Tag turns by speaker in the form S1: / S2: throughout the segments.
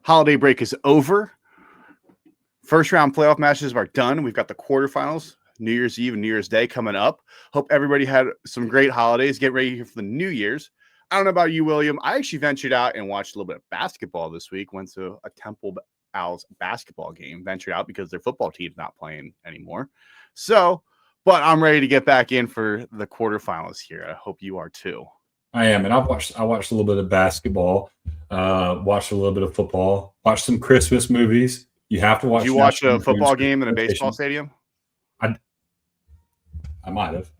S1: Holiday break is over. First round playoff matches are done. We've got the quarterfinals, New Year's Eve and New Year's Day coming up. Hope everybody had some great holidays. Get ready for the New Year's. I don't know about you, William. I actually ventured out and watched a little bit of basketball this week. Went to a Temple Owls basketball game. Ventured out because their football team's not playing anymore. But I'm ready to get back in for the quarterfinals here. I hope you are too.
S2: I am, and I watched a little bit of basketball, watched a little bit of football, watched some Christmas movies. You have to watch.
S1: Did you watch a football game in a baseball stadium?
S2: I might have.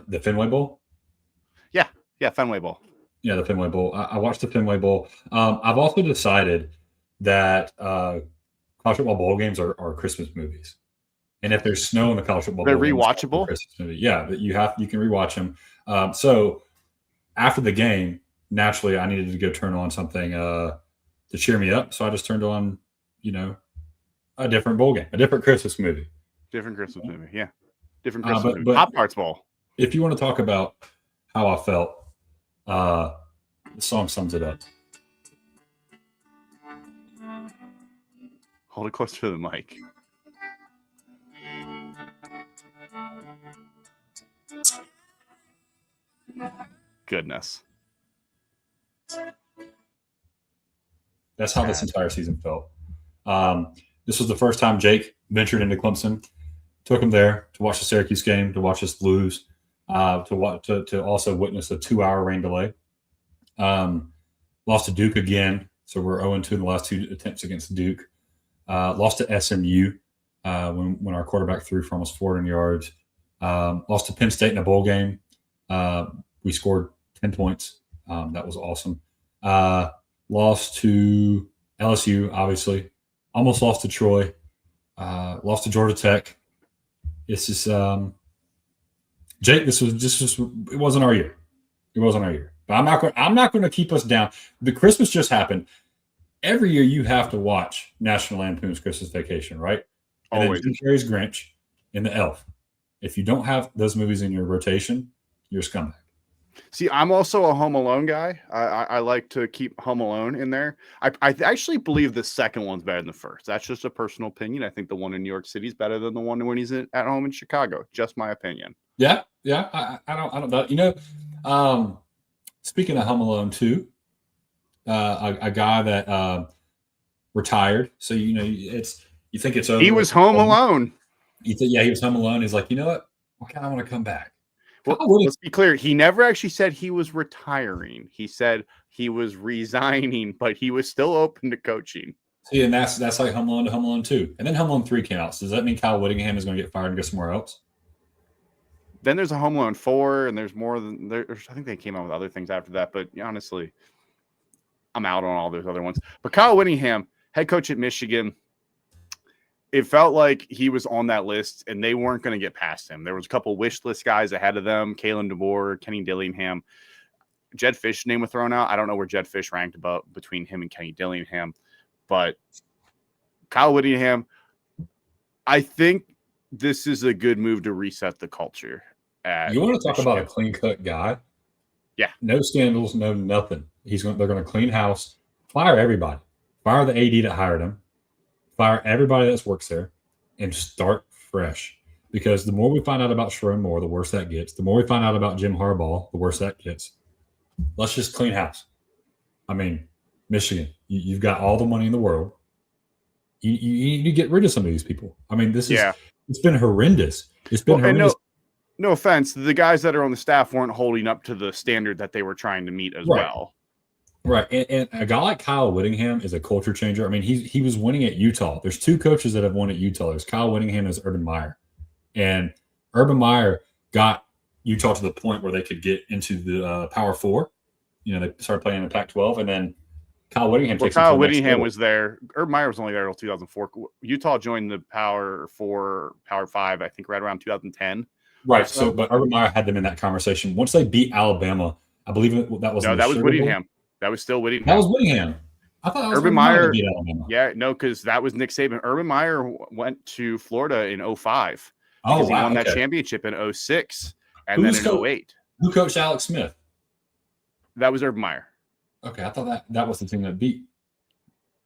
S2: The Fenway Bowl?
S1: Yeah, Fenway Bowl.
S2: Yeah, the Fenway Bowl. I watched the Fenway Bowl. I've also decided that college football bowl games are Christmas movies. And if there's snow in the college football
S1: they're
S2: bowl
S1: rewatchable.
S2: Games, Christmas movie. Yeah, but you can rewatch them. So after the game, naturally, I needed to go turn on something to cheer me up. So I just turned on, a different bowl game, a different Christmas movie.
S1: Different Christmas movie, yeah. Different Christmas movie. Pop-Tarts Bowl.
S2: If you want to talk about how I felt, the song sums it up.
S1: Hold it close to the mic. Goodness.
S2: That's how this entire season felt. This was the first time Jake ventured into Clemson. Took him there to watch the Syracuse game, to watch us lose, to also witness a 2-hour rain delay. Lost to Duke again, so we're 0-2 in the last 2 attempts against Duke. Lost to SMU when our quarterback threw for almost 400 yards. Lost to Penn State in a bowl game. We scored 10 points. That was awesome. Lost to LSU, obviously. Almost lost to Troy. Lost to Georgia Tech. It's just Jake. It wasn't our year. It wasn't our year. But I'm not going to keep us down. The Christmas just happened. Every year you have to watch National Lampoon's Christmas Vacation, right? And
S1: Always.
S2: Then Jim Carrey's Grinch and The Elf. If you don't have those movies in your rotation, you're a scumbag.
S1: See, I'm also a Home Alone guy. I like to keep Home Alone in there. I actually believe the second one's better than the first. That's just a personal opinion. I think the one in New York City is better than the one when he's at home in Chicago. Just my opinion.
S2: Yeah. I don't know. Speaking of Home Alone 2, a guy that retired. So you think it's over.
S1: He was home alone.
S2: He was home alone. He's like, you know what? I kind of want to come back.
S1: Well, let's be clear. He never actually said he was retiring. He said he was resigning, but he was still open to coaching.
S2: See, and that's like Home Alone to Home Alone 2. And then Home Alone 3 came out. So does that mean Kyle Whittingham is going to get fired and go somewhere else?
S1: Then there's a Home Alone 4, and there's more than there. I think they came out with other things after that. But honestly, I'm out on all those other ones. But Kyle Whittingham, head coach at Michigan, it felt like he was on that list, and they weren't going to get past him. There was a couple wish list guys ahead of them: Kalen DeBoer, Kenny Dillingham. Jed Fish's name was thrown out. I don't know where Jed Fish ranked between him and Kenny Dillingham, but Kyle Whittingham, I think this is a good move to reset the culture.
S2: You want to talk about a clean-cut guy?
S1: Yeah.
S2: No scandals, no nothing. They're going to clean house, fire everybody, fire the AD that hired him, fire everybody that works there, and start fresh. Because the more we find out about Sharon Moore, the worse that gets. The more we find out about Jim Harbaugh, the worse that gets. Let's just clean house. I mean, Michigan, you've got all the money in the world. You need to get rid of some of these people. I mean, it's been horrendous. It's been horrendous.
S1: No offense, the guys that are on the staff weren't holding up to the standard that they were trying to meet as well.
S2: Right. And a guy like Kyle Whittingham is a culture changer. I mean, he was winning at Utah. There's 2 coaches that have won at Utah. There's Kyle Whittingham and there's Urban Meyer. And Urban Meyer got Utah to the point where they could get into the Power 4. They started playing in the Pac-12, and then Kyle Whittingham takes
S1: Kyle Whittingham was there. Urban Meyer was only there until 2004. Utah joined the Power 4, Power 5, I think, right around 2010.
S2: Right. So, but Urban Meyer had them in that conversation. Once they beat Alabama, I believe that was
S1: that was Whittingham. That was still Whittingham.
S2: That was Whittingham. I thought that was
S1: Urban Meyer
S2: beat Alabama.
S1: Yeah, no, because that was Nick Saban. Urban Meyer went to Florida in 2005.
S2: Oh, wow.
S1: He won that championship in 2006 and then in 2008.
S2: Who coached Alex Smith?
S1: That was Urban Meyer.
S2: Okay, I thought that was the team that beat.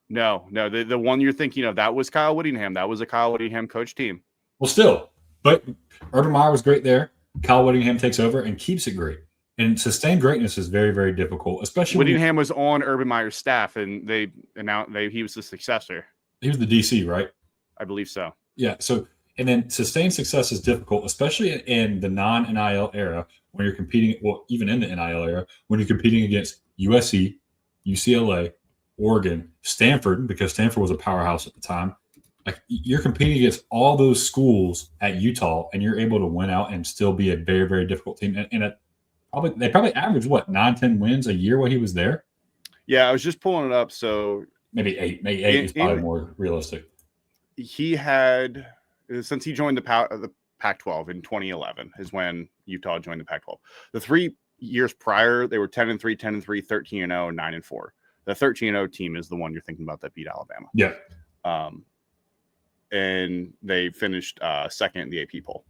S1: No. The one you're thinking of, that was Kyle Whittingham. That was a Kyle Whittingham coach team.
S2: Well, still, but Urban Meyer was great there. Kyle Whittingham takes over and keeps it great. And sustained greatness is very, very difficult, especially
S1: Whittingham was on Urban Meyer's staff, and he was the successor.
S2: He was the DC, right?
S1: I believe so.
S2: Yeah. So, and then sustained success is difficult, especially in the non-NIL era when you're competing. Well, even in the NIL era, when you're competing against USC, UCLA, Oregon, Stanford, because Stanford was a powerhouse at the time. Like, you're competing against all those schools at Utah, and you're able to win out and still be a very, very difficult team. And they probably averaged 9-10 wins a year while he was there.
S1: Yeah, I was just pulling it up. So
S2: maybe eight is probably more realistic.
S1: He had, since he joined the Pac-12 in 2011 is when Utah joined the Pac-12. The 3 years prior, they were 10-3, 10-3, 13-0, 9-4. The 13-0 team is the one you're thinking about that beat Alabama.
S2: Yeah.
S1: And they finished second in the AP poll.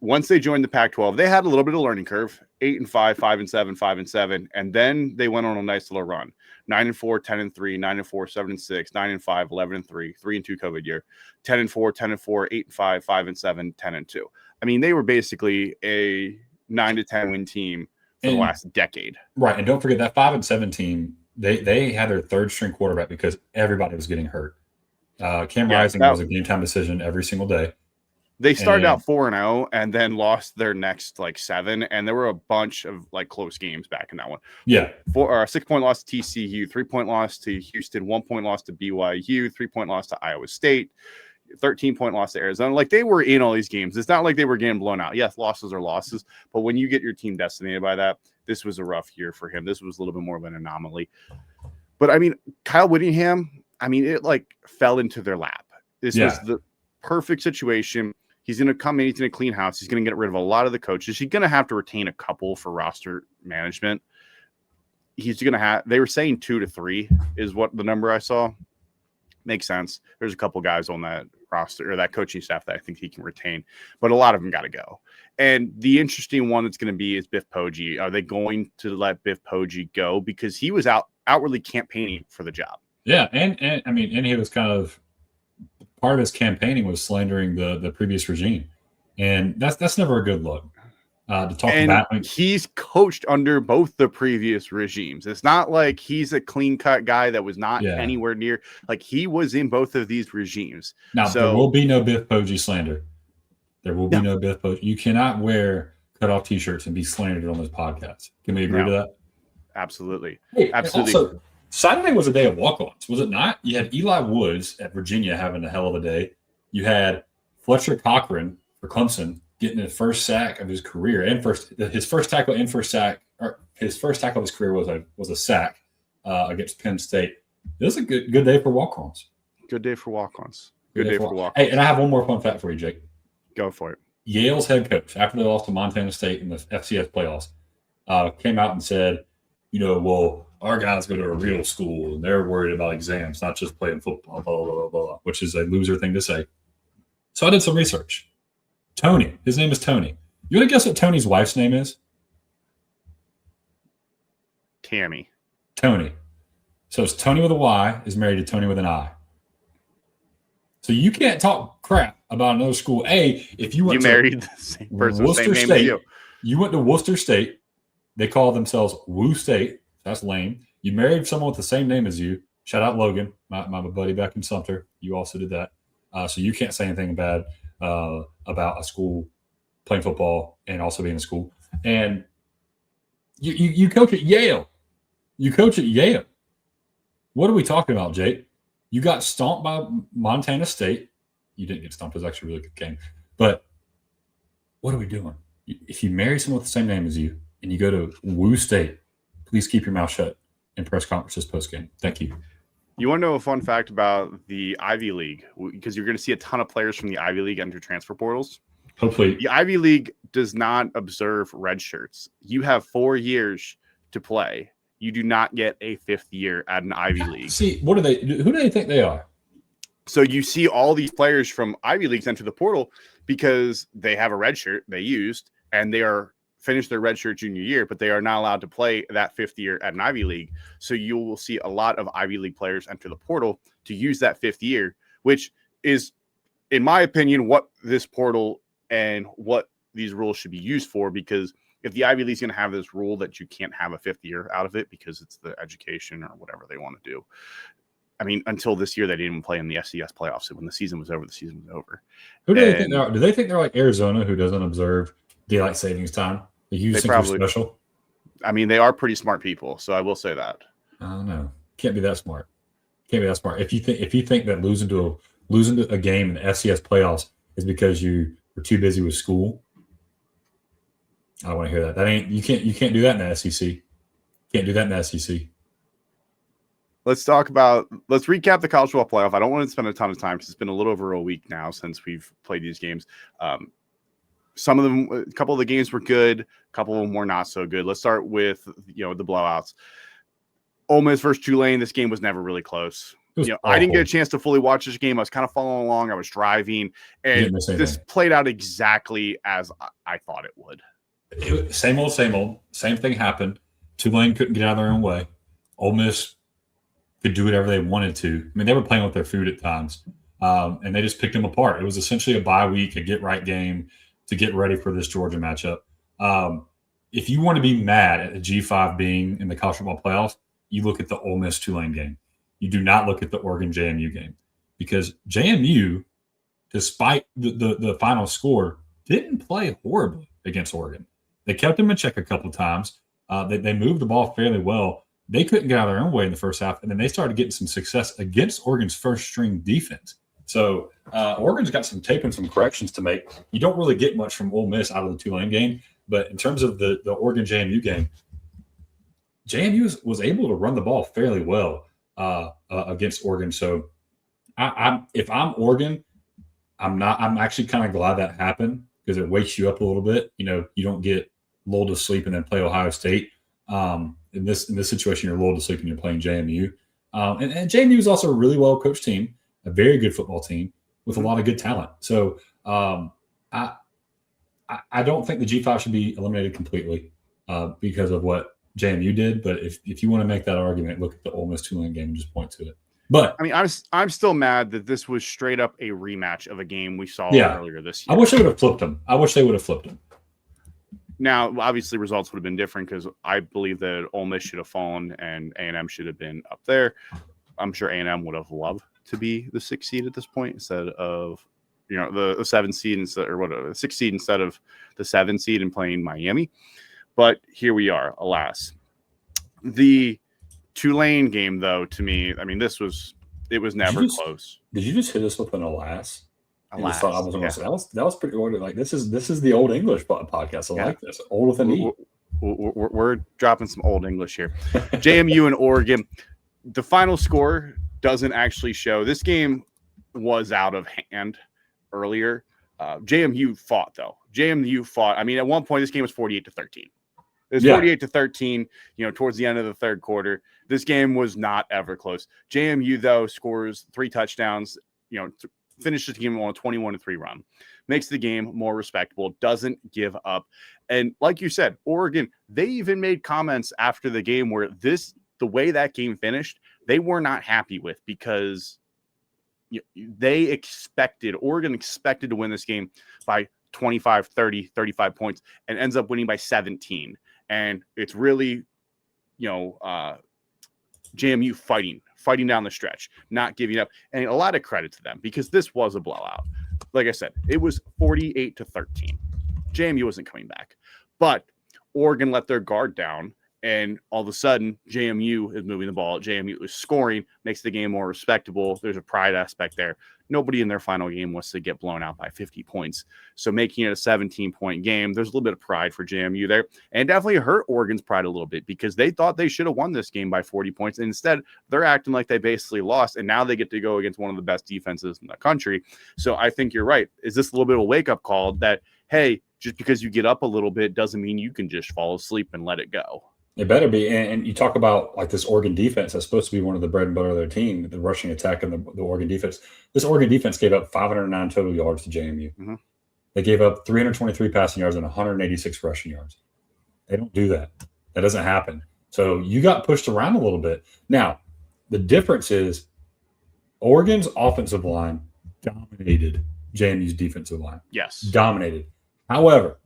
S1: Once they joined the Pac-12, they had a little bit of learning curve, 8-5, 5-7, 5-7, and then they went on a nice little run, 9-4, 10-3, 9-4, 7-6, 9-5, 11-3, 3-2 COVID year, 10-4, 10-4, 8-5, 5-7, 10-2. I mean, they were basically a 9-10 win team for the last decade.
S2: Right, and don't forget that 5-7 team. They had their third string quarterback because everybody was getting hurt. Cam Rising was a game time decision every single day.
S1: They started out 4-0 and then lost their next 7, and there were a bunch of close games back in that one.
S2: Yeah,
S1: 6-point loss to TCU, 3-point loss to Houston, 1-point loss to BYU, 3-point loss to Iowa State, 13-point loss to Arizona. They were in all these games. It's not like they were getting blown out. Yes, losses are losses, but when you get your team decimated by that, this was a rough year for him. This was a little bit more of an anomaly. But I mean, Kyle Whittingham, it fell into their lap. This was the perfect situation. He's going to come in. He's going to clean house. He's going to get rid of a lot of the coaches. He's going to have to retain a couple for roster management. He's going to have. They were saying 2 to 3 is what the number I saw. Makes sense. There's a couple guys on that roster or that coaching staff that I think he can retain, but a lot of them got to go. And the interesting one that's going to be is Biff Poggi. Are they going to let Biff Poggi go because he was outwardly campaigning for the job?
S2: Yeah, and he was kind of. Part of his campaigning was slandering the previous regime, and that's never a good look. To talk about,
S1: he's coached under both the previous regimes. It's not like he's a clean cut guy that was not anywhere near. He was in both of these regimes.
S2: Now there will be no Biff Poggi slander. There will be no Biff Poggi. You cannot wear cutoff T-shirts and be slandered on this podcast. Can we agree to that?
S1: Absolutely.
S2: Hey,
S1: absolutely.
S2: Also, Saturday was a day of walk-ons, was it not? You had Eli Woods at Virginia having a hell of a day. You had Fletcher Cochran for Clemson getting his first sack of his career and his first tackle of his career was a sack against Penn State. It was a good day for walk-ons.
S1: Good day for walk-ons. Good day for walk-ons.
S2: Hey, and I have one more fun fact for you, Jake.
S1: Go for it.
S2: Yale's head coach, after they lost to Montana State in the FCS playoffs, came out and said, well, our guys go to a real school and they're worried about exams, not just playing football, blah, blah, blah, blah, which is a loser thing to say. So I did some research. Tony, his name is Tony. You want to guess what Tony's wife's name is?
S1: Tammy.
S2: Tony. So it's Tony with a Y is married to Tony with an I. So you can't talk crap about another school. If you
S1: married the same person,
S2: Worcester
S1: same name
S2: State,
S1: as
S2: you went to Worcester State. They call themselves Woo State. That's lame. You married someone with the same name as you. Shout out Logan, my buddy back in Sumter. You also did that. So you can't say anything bad about a school playing football and also being a school. And you coach at Yale. You coach at Yale. What are we talking about, Jake? You got stomped by Montana State. You didn't get stomped. It was actually a really good game. But what are we doing? If you marry someone with the same name as you and you go to Woo State, please keep your mouth shut in press conferences post-game. Thank you.
S1: You want to know a fun fact about the Ivy League? Because you're going to see a ton of players from the Ivy League enter transfer portals.
S2: Hopefully.
S1: The Ivy League does not observe redshirts. You have 4 years to play. You do not get a 5th year at an Ivy League.
S2: See, who do they think they are?
S1: So you see all these players from Ivy Leagues enter the portal because they have a red shirt they used, and they are finish their redshirt junior year, but they are not allowed to play that 5th year at an Ivy League. So you will see a lot of Ivy League players enter the portal to use that 5th year, which is, in my opinion, what this portal and what these rules should be used for. Because if the Ivy League is going to have this rule that you can't have a 5th year out of it because it's the education or whatever they want to do. I mean, until this year, they didn't even play in the FCS playoffs. So when the season was over, the season was over.
S2: Who do they think they are? Do they think they're like Arizona, who doesn't observe daylight savings time? You think they're special?
S1: I mean, they are pretty smart people, so I will say that.
S2: I don't know. Can't be that smart. Can't be that smart. If you think that losing to a game in the FCS playoffs is because you were too busy with school, I don't want to hear that. That ain't you can't do that in the SEC. Can't do that in the SEC.
S1: Let's recap the college football playoff. I don't want to spend a ton of time because it's been a little over a week now since we've played these games. Some of them, a couple of the games were good. A couple of them were not so good. Let's start with, the blowouts. Ole Miss versus Tulane. This game was never really close. I didn't get a chance to fully watch this game. I was kind of following along. I was driving, and this played out exactly as I thought it would.
S2: Same old. Same thing happened. Tulane couldn't get out of their own way. Ole Miss could do whatever they wanted to. I mean, they were playing with their food at times, and they just picked them apart. It was essentially a bye week, a get-right game to get ready for this Georgia matchup. If you want to be mad at the G5 being in the college football playoffs, you look at the Ole Miss Tulane game. You do not look at the Oregon JMU game, because JMU, despite the final score, didn't play horribly against Oregon. They kept them in check a couple of times. They moved the ball fairly well. They couldn't get out of their own way in the first half, and then they started getting some success against Oregon's first-string defense. So Oregon's got some tape and some corrections to make. You don't really get much from Ole Miss out of the Tulane game, but in terms of the Oregon JMU game, JMU was able to run the ball fairly well against Oregon. So if I'm Oregon, I'm actually kind of glad that happened, because it wakes you up a little bit. You don't get lulled to sleep and then play Ohio State. In this situation, you're lulled to sleep and you're playing JMU. And JMU is also a really well coached team, a very good football team with a lot of good talent. So I don't think the G5 should be eliminated completely because of what JMU did. But if you want to make that argument, look at the Ole Miss Tulane game and just point to it. But
S1: I mean, I'm still mad that this was straight up a rematch of a game we saw earlier this year.
S2: I wish they would have flipped them.
S1: Now, obviously, results would have been different, because I believe that Ole Miss should have fallen and A&M should have been up there. I'm sure A&M would have loved to be the 6th seed at this point instead of, the 7th seed instead, or what, 6th seed instead of the 7th seed and playing Miami. But here we are, alas. The Tulane game, though, to me, I mean, it was never close.
S2: Did you just hit us with an alas?
S1: Alas,
S2: I wasn't going to say that was pretty ordered. Like, this is the Old English podcast. I like this. Old with an E.
S1: We're dropping some Old English here. JMU and Oregon. The final score doesn't actually show. This game was out of hand earlier. JMU fought, though. I mean, at one point, this game was 48-13. It was 48-13, towards the end of the third quarter. This game was not ever close. JMU, though, scores 3 touchdowns, finishes the game on a 21-3 run, makes the game more respectable, doesn't give up. And like you said, Oregon, they even made comments after the game where the way that game finished, they were not happy with, because Oregon expected to win this game by 25, 30, 35 points, and ends up winning by 17. And it's really, JMU fighting down the stretch, not giving up, and a lot of credit to them, because this was a blowout. Like I said, it was 48-13. JMU wasn't coming back, but Oregon let their guard down, and all of a sudden JMU is moving the ball. JMU is scoring, makes the game more respectable. There's a pride aspect there. Nobody in their final game wants to get blown out by 50 points. So making it a 17-point game, there's a little bit of pride for JMU there, and definitely hurt Oregon's pride a little bit, because they thought they should have won this game by 40 points. And instead, they're acting like they basically lost, and now they get to go against one of the best defenses in the country. So I think you're right. Is this a little bit of a wake-up call that, hey, just because you get up a little bit doesn't mean you can just fall asleep and let it go?
S2: It better be. And you talk about like this Oregon defense that's supposed to be one of the bread and butter of their team, the rushing attack and the Oregon defense. This Oregon defense gave up 509 total yards to JMU. Mm-hmm. They gave up 323 passing yards and 186 rushing yards. They don't do that. That doesn't happen. So you got pushed around a little bit. Now, the difference is Oregon's offensive line dominated JMU's defensive line.
S1: Yes.
S2: Dominated. However,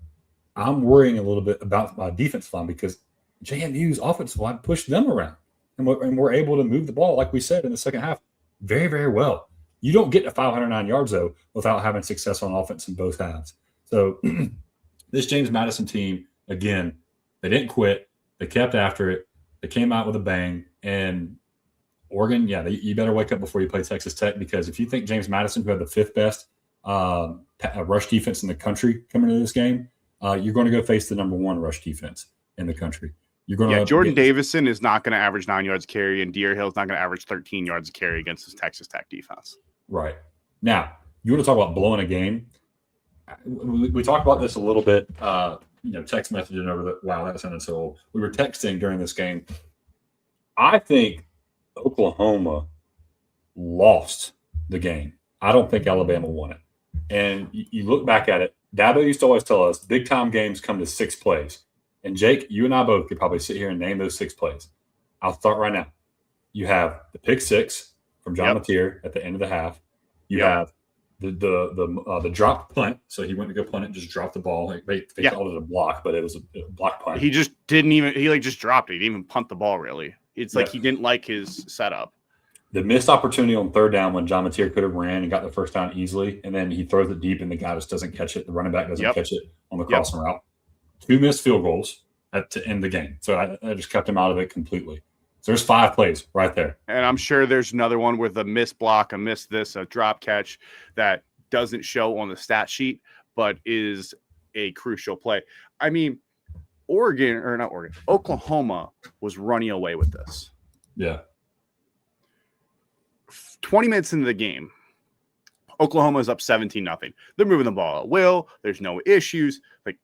S2: I'm worrying a little bit about my defensive line because JMU's offensive line pushed them around. And we're able to move the ball, like we said, in the second half very, very well. You don't get to 509 yards, though, without having success on offense in both halves. So this James Madison team, again, they didn't quit. They kept after it. They came out with a bang. And Oregon, you better wake up before you play Texas Tech, because if you think James Madison, who had the fifth best rush defense in the country coming into this game, you're going to go face the number one rush defense in the country. You're going to
S1: Jordan Davison is not going to average 9 yards a carry, and Deer Hill's not going to average 13 yards a carry against this Texas Tech defense.
S2: Right. Now, you want to talk about blowing a game? We talked about this a little bit, text messaging over the – wow, that sounded so old. We were texting during this game. I think Oklahoma lost the game. I don't think Alabama won it. And you look back at it, Dabo used to always tell us big-time games come to 6 plays. And, Jake, you and I both could probably sit here and name those 6 plays. I'll start right now. You have the pick 6 from John Mateer at the end of the half. You have the dropped punt. So he went to go punt it and just dropped the ball. They called it a block, but it was a block punt.
S1: He just didn't even – he, just dropped it. He didn't even punt the ball, really. It's like he didn't like his setup.
S2: The missed opportunity on third down when John Mateer could have ran and got the first down easily, and then he throws it deep and the guy just doesn't catch it. The running back doesn't catch it on the crossing route. 2 missed field goals to end the game. So I just kept him out of it completely. So there's 5 plays right there.
S1: And I'm sure there's another one with a missed block, a missed this, a drop catch that doesn't show on the stat sheet, but is a crucial play. I mean, Oklahoma was running away with this.
S2: Yeah.
S1: 20 minutes into the game, Oklahoma is up 17-0. They're moving the ball at will. There's no issues. Like,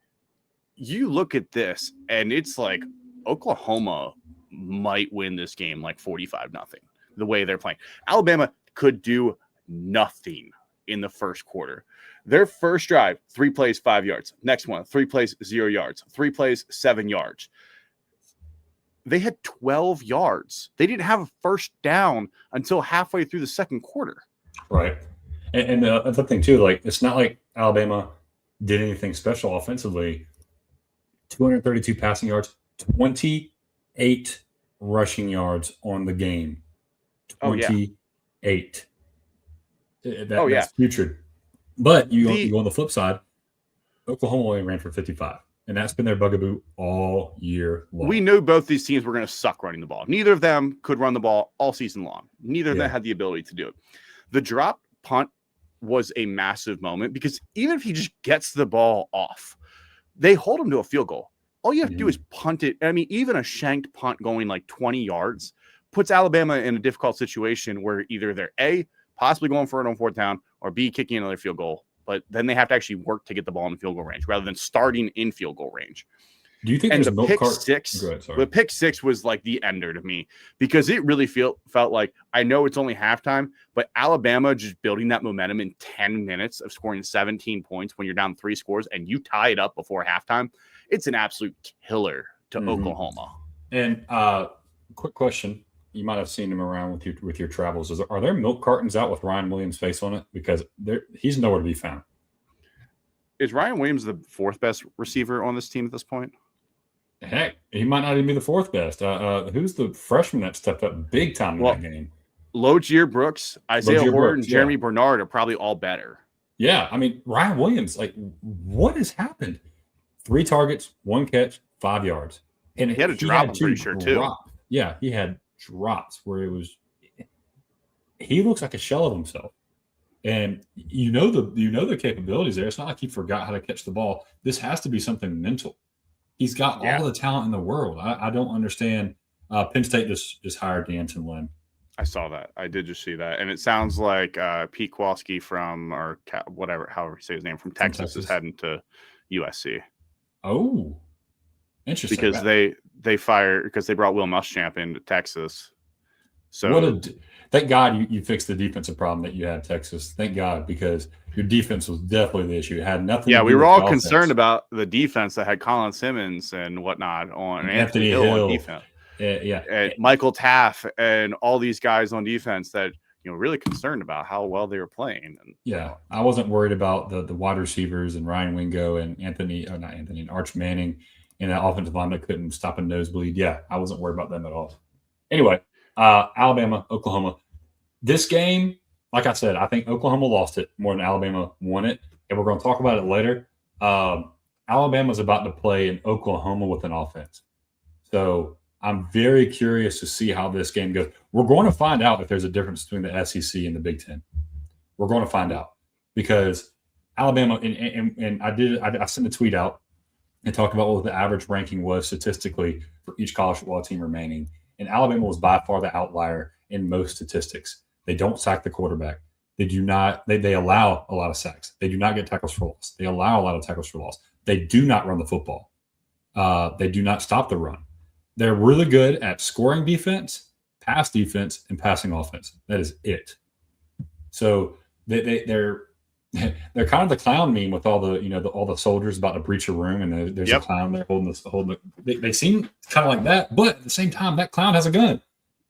S1: you look at this, and it's like Oklahoma might win this game like 45-0, the way they're playing. Alabama could do nothing in the first quarter. Their first drive, 3 plays, 5 yards. Next one, 3 plays, 0 yards. 3 plays, 7 yards. They had 12 yards. They didn't have a first down until halfway through the second quarter.
S2: Right. And the other thing, too, like, it's not like Alabama did anything special offensively. 232 passing yards, 28 rushing yards on the game. 28. That's putrid. But you go on the flip side, Oklahoma only ran for 55. And that's been their bugaboo all year long.
S1: We knew both these teams were going to suck running the ball. Neither of them could run the ball all season long. Neither of them had the ability to do it. The drop punt was a massive moment because even if he just gets the ball off, they hold him to a field goal. All you have to do is punt it. I mean, even a shanked punt going like 20 yards puts Alabama in a difficult situation where either they're A, possibly going for it on 4th down, or B, kicking another field goal. But then they have to actually work to get the ball in the field goal range rather than starting in field goal range.
S2: Do you think
S1: the pick 6 was like the ender to me because it really felt like, I know it's only halftime, but Alabama just building that momentum in 10 minutes of scoring 17 points when you're down 3 scores and you tie it up before halftime, it's an absolute killer to Oklahoma.
S2: And quick question. You might have seen him around with your travels. Are there milk cartons out with Ryan Williams' face on it? Because he's nowhere to be found.
S1: Is Ryan Williams the 4th best receiver on this team at this point?
S2: Heck, he might not even be the 4th best. Who's the freshman that stepped up big time in that game?
S1: Logier Brooks, Isaiah Horton, and Jeremy Bernard are probably all better.
S2: Yeah, I mean, Ryan Williams, like, what has happened? 3 targets, 1 catch, 5 yards. And
S1: he had a drop, I'm pretty sure, too.
S2: Yeah, he had drops where he looks like a shell of himself. And you know the capabilities there. It's not like he forgot how to catch the ball. This has to be something mental. He's got all the talent in the world. I don't understand. Penn State just hired D'Anton Lynn.
S1: I saw that. I did just see that. And it sounds like Pete Kowalski however you say his name, from Texas is heading to USC.
S2: Oh, interesting.
S1: Because they brought Will Muschamp into Texas. So
S2: thank God you fixed the defensive problem that you had, Texas. Thank God, because your defense was definitely the issue. It had nothing to
S1: yeah,
S2: do
S1: we were
S2: with
S1: all
S2: the
S1: concerned
S2: offense.
S1: about the defense that had Colin Simmons and whatnot on
S2: And
S1: Anthony
S2: Anthony
S1: Hill on
S2: Hill,
S1: defense,
S2: yeah,
S1: and Michael Taff and all these guys on defense that really concerned about how well they were playing. And
S2: yeah. I wasn't worried about the wide receivers and Ryan Wingo and not Anthony, and Arch Manning and that offensive line that couldn't stop a nosebleed. Yeah, I wasn't worried about them at all. Anyway, Alabama, Oklahoma. This game, like I said, I think Oklahoma lost it more than Alabama won it, and we're going to talk about it later. Alabama's about to play in Oklahoma with an offense, so I'm very curious to see how this game goes. We're going to find out if there's a difference between the SEC and the Big Ten. We're going to find out because Alabama and I sent a tweet out and talked about what the average ranking was statistically for each college football team remaining. And Alabama was by far the outlier in most statistics. They don't sack the quarterback. They do not. They allow a lot of sacks. They do not get tackles for loss. They allow a lot of tackles for loss. They do not run the football. They do not stop the run. They're really good at scoring defense, pass defense, and passing offense. That is it. So they're they're kind of the clown meme with all the all the soldiers about to breach a room, and there's a clown there holding they seem kind of like that, but at the same time that clown has a gun,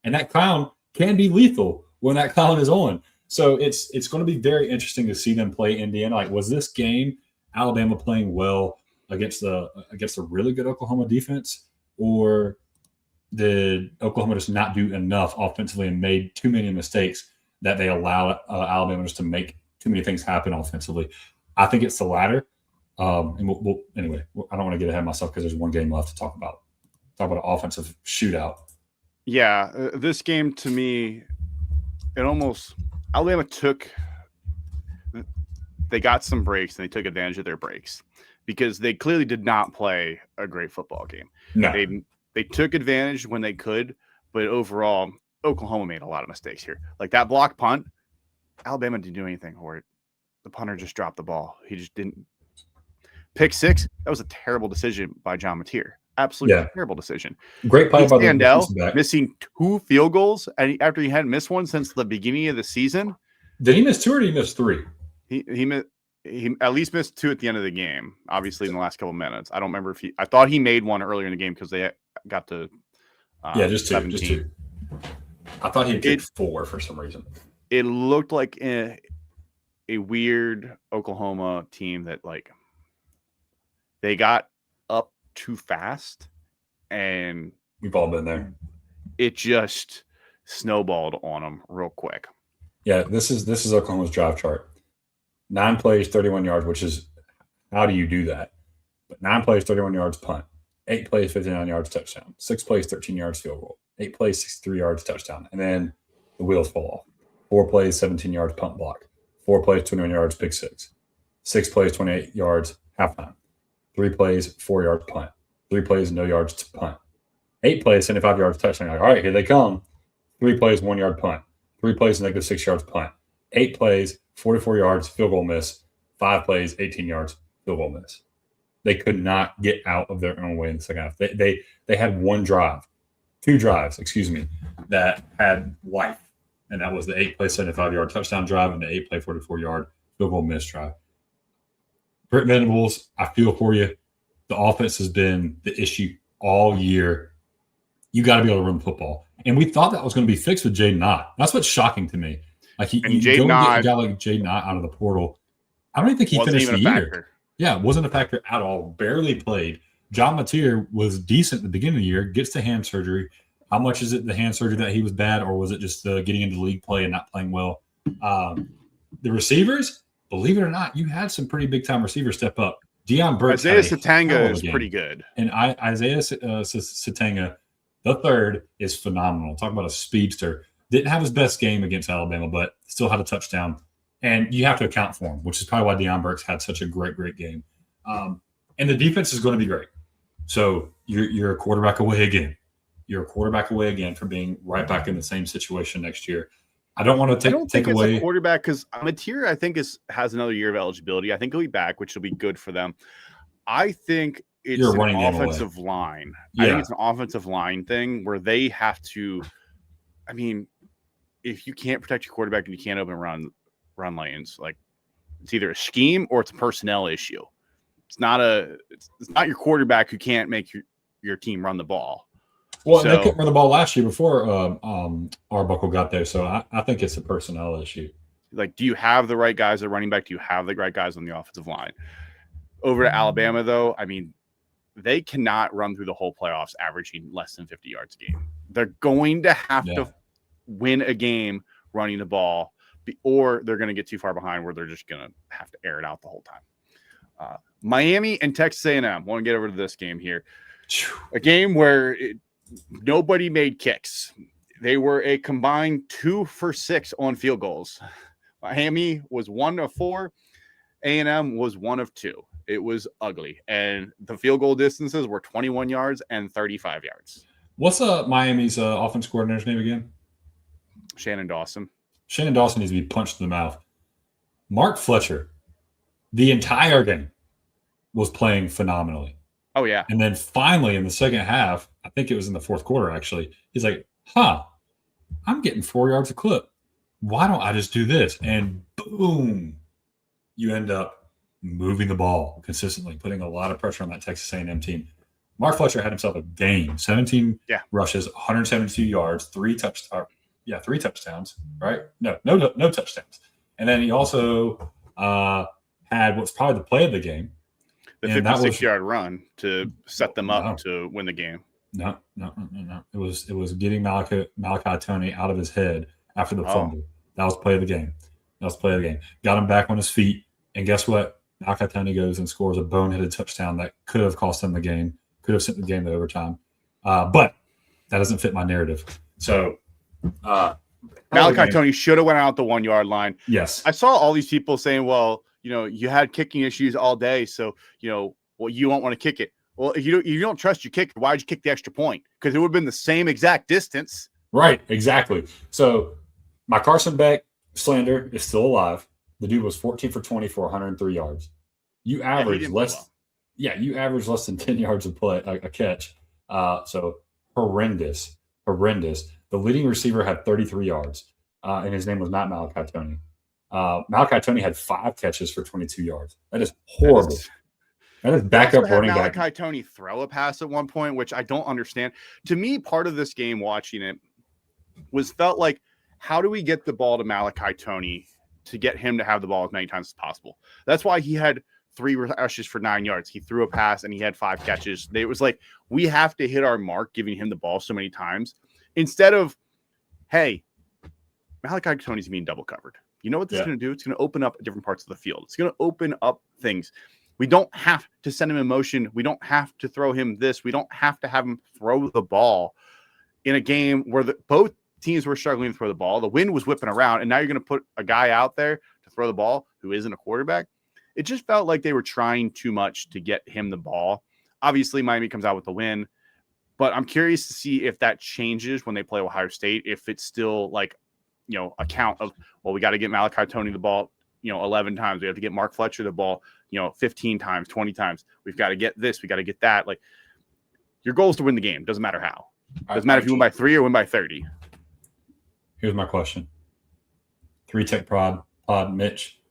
S2: and that clown can be lethal when that clown is on. So it's going to be very interesting to see them play Indiana. Like, was this game Alabama playing well against a really good Oklahoma defense, or did Oklahoma just not do enough offensively and made too many mistakes that they allow Alabama just to make too many things happen offensively? I think it's the latter. And anyway, I don't want to get ahead of myself because there's one game left to talk about. Talk about an offensive shootout.
S1: Yeah, this game to me, it almost Alabama they got some breaks and they took advantage of their breaks because they clearly did not play a great football game.
S2: No.
S1: They took advantage when they could, but overall, Oklahoma made a lot of mistakes here. Like that block punt, Alabama didn't do anything for it. The punter just dropped the ball. He just didn't. Pick six, that was a terrible decision by John Mateer. Absolutely terrible decision.
S2: Great play by the
S1: defensive back. Missing 2 field goals after he hadn't missed one since the beginning of the season.
S2: Did he miss 2 or did he miss 3?
S1: He at least missed 2 at the end of the game, obviously in the last couple of minutes. I don't remember if I thought he made one earlier in the game because they got to
S2: just 2. I thought he kicked 4 for some reason.
S1: It looked like a weird Oklahoma team that they got up too fast, and
S2: we've all been there.
S1: It just snowballed on them real quick.
S2: Yeah, this is Oklahoma's drive chart. 9 plays, 31 yards, which is, how do you do that? But 9 plays, 31 yards, punt. 8 plays, 59 yards, touchdown. 6 plays, 13 yards, field goal. 8 plays, 63 yards, touchdown. And then the wheels fall off. 4 plays, 17 yards, punt block. 4 plays, 21 yards, pick 6. 6 plays, 28 yards, halftime. 3 plays, 4 yards, punt. 3 plays, no yards to punt. 8 plays, 75 yards, touchdown. All right, here they come. 3 plays, 1 yard punt. 3 plays, negative 6 yards, punt. 8 plays, 44 yards, field goal miss. 5 plays, 18 yards, field goal miss. They could not get out of their own way in the second half. They had 2 drives, that had life. And that was the 8 play, 75 yard touchdown drive and the 8 play, 44 yard field goal miss drive. Brent Venables, I feel for you. The offense has been the issue all year. You got to be able to run the football. And we thought that was going to be fixed with Jaden Ott. That's what's shocking to me. Like, you go and get a guy like Jaden Ott out of the portal. I don't even think he finished the year. Yeah, it wasn't a factor at all. Barely played. John Mateer was decent at the beginning of the year, gets the hand surgery. How much is it the hand surgery that he was bad, or was it just getting into league play and not playing well? The receivers, believe it or not, you had some pretty big-time receivers step up. Deion Burks.
S1: Isaiah Satanga is pretty good.
S2: And Isaiah Satanga, the third, is phenomenal. Talk about a speedster. Didn't have his best game against Alabama, but still had a touchdown. And you have to account for him, which is probably why Deion Burks had such a great game. And the defense is going to be great. So you're a quarterback away again. You're a quarterback away again from being right back in the same situation next year. I don't want to take away
S1: it's a quarterback because Mateer, I think, has another year of eligibility. I think he'll be back, which will be good for them. I think it's an offensive line. Yeah. I think it's an offensive line thing where they have to I mean, if you can't protect your quarterback and you can't open run lanes, like it's either a scheme or it's a personnel issue. It's not your quarterback who can't make your team run the ball.
S2: Well, they couldn't run the ball last year before Arbuckle got there, so I think it's a personnel issue.
S1: Like, do you have the right guys at running back? Do you have the right guys on the offensive line? Over to Alabama, though, I mean, they cannot run through the whole playoffs averaging less than 50 yards a game. They're going to have to win a game running the ball, or they're going to get too far behind where they're just going to have to air it out the whole time. Miami and Texas A&M. I want to get over to this game here. A game where nobody made kicks. They were a combined 2 for 6 on field goals. Miami was 1 of 4. A&M was 1 of 2. It was ugly. And the field goal distances were 21 yards and 35 yards.
S2: What's Miami's offense coordinator's name again?
S1: Shannon Dawson.
S2: Shannon Dawson needs to be punched in the mouth. Mark Fletcher, the entire game, was playing phenomenally.
S1: Oh, yeah.
S2: And then finally in the second half, I think it was in the fourth quarter, actually, he's like, I'm getting 4 yards a clip. Why don't I just do this? And boom, you end up moving the ball consistently, putting a lot of pressure on that Texas A&M team. Mark Fletcher had himself a game, 17 rushes, 172 yards, 3 touchdowns, right? No touchdowns. And then he also had what's probably the play of the game.
S1: The 56-yard run to set them up to win the game.
S2: No. It was getting Malachi Tony out of his head after the fumble. That was play of the game. Got him back on his feet. And guess what? Malachi Tony goes and scores a boneheaded touchdown that could have cost them the game, could have sent the game to overtime. But that doesn't fit my narrative. So
S1: Malachi Tony should have went out the 1 yard line.
S2: Yes.
S1: I saw all these people saying, well, you had kicking issues all day, so, you won't want to kick it. Well, if you don't trust your kicker, why'd you kick the extra point? Because it would have been the same exact distance.
S2: Right, exactly. So my Carson Beck slander is still alive. The dude was 14 for 20 for 103 yards. You average less than 10 yards a catch. So horrendous. The leading receiver had 33 yards, and his name was not Malachi Tony. Malachi Tony had 5 catches for 22 yards. That is horrible. That is backup running back.
S1: Malachi Tony throw a pass at one point, which I don't understand. To me, part of this game watching it felt like, how do we get the ball to Malachi Tony to get him to have the ball as many times as possible? That's why he had 3 rushes for 9 yards. He threw a pass and he had 5 catches. It was like, we have to hit our mark giving him the ball so many times instead of, hey, Malachi Tony's being double covered. You know what this is going to do? It's going to open up different parts of the field. It's going to open up things. We don't have to send him in motion. We don't have to throw him this. We don't have to have him throw the ball in a game where both teams were struggling to throw the ball. The wind was whipping around, and now you're going to put a guy out there to throw the ball who isn't a quarterback. It just felt like they were trying too much to get him the ball. Obviously, Miami comes out with the win, but I'm curious to see if that changes when they play Ohio State, if it's still like, a count of, well, we got to get Malachi Tony the ball, 11 times. We have to get Mark Fletcher the ball, 15 times, 20 times. We've got to get this. We got to get that. Like, your goal is to win the game. Doesn't matter how. Doesn't matter if you win by 3 or win by 30.
S2: Here's my question. 3 Tech Pod, Mitch,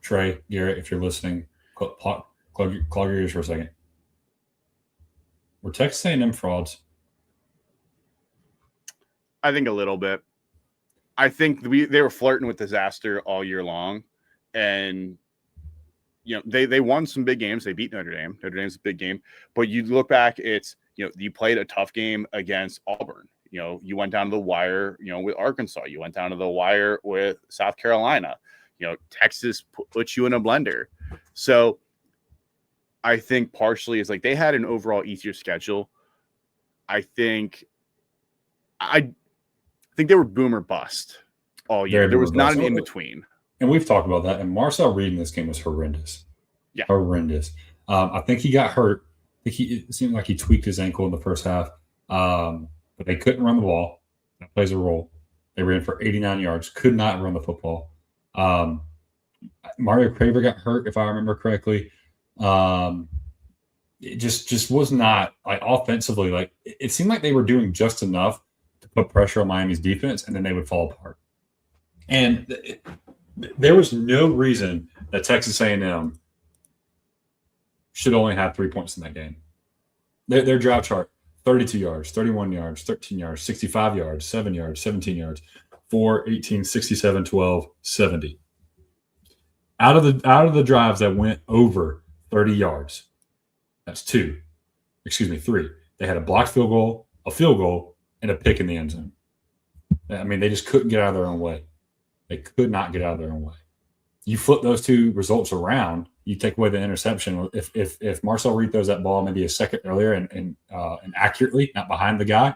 S2: Trey, Garrett, if you're listening, clog your ears for a second. Were Texas A&M frauds?
S1: I think a little bit. I think they were flirting with disaster all year long. And, they won some big games. They beat Notre Dame. Notre Dame's a big game. But you look back, it's, you played a tough game against Auburn. You went down to the wire, with Arkansas. You went down to the wire with South Carolina. Texas put you in a blender. So I think partially it's like they had an overall easier schedule. I think they were boom or bust all year. There was not an in-between.
S2: And we've talked about that. And Marcel Reed in this game was horrendous.
S1: Yeah.
S2: Horrendous. I think he got hurt. It seemed like he tweaked his ankle in the first half. But they couldn't run the ball. That plays a role. They ran for 89 yards, could not run the football. Mario Craver got hurt, if I remember correctly. It just was not, like, offensively, like, it seemed like they were doing just enough to put pressure on Miami's defense, and then they would fall apart. And there was no reason that Texas A&M should only have 3 points in that game. Their drive chart, 32 yards, 31 yards, 13 yards, 65 yards, 7 yards, 17 yards, 4, 18, 67, 12, 70. Out of the drives that went over 30 yards, that's 3. They had a blocked field goal, a field goal, and a pick in the end zone. I mean, they just couldn't get out of their own way. They could not get out of their own way. You flip those two results around, you take away the interception. If Marcel Reed throws that ball maybe a second earlier and accurately, not behind the guy,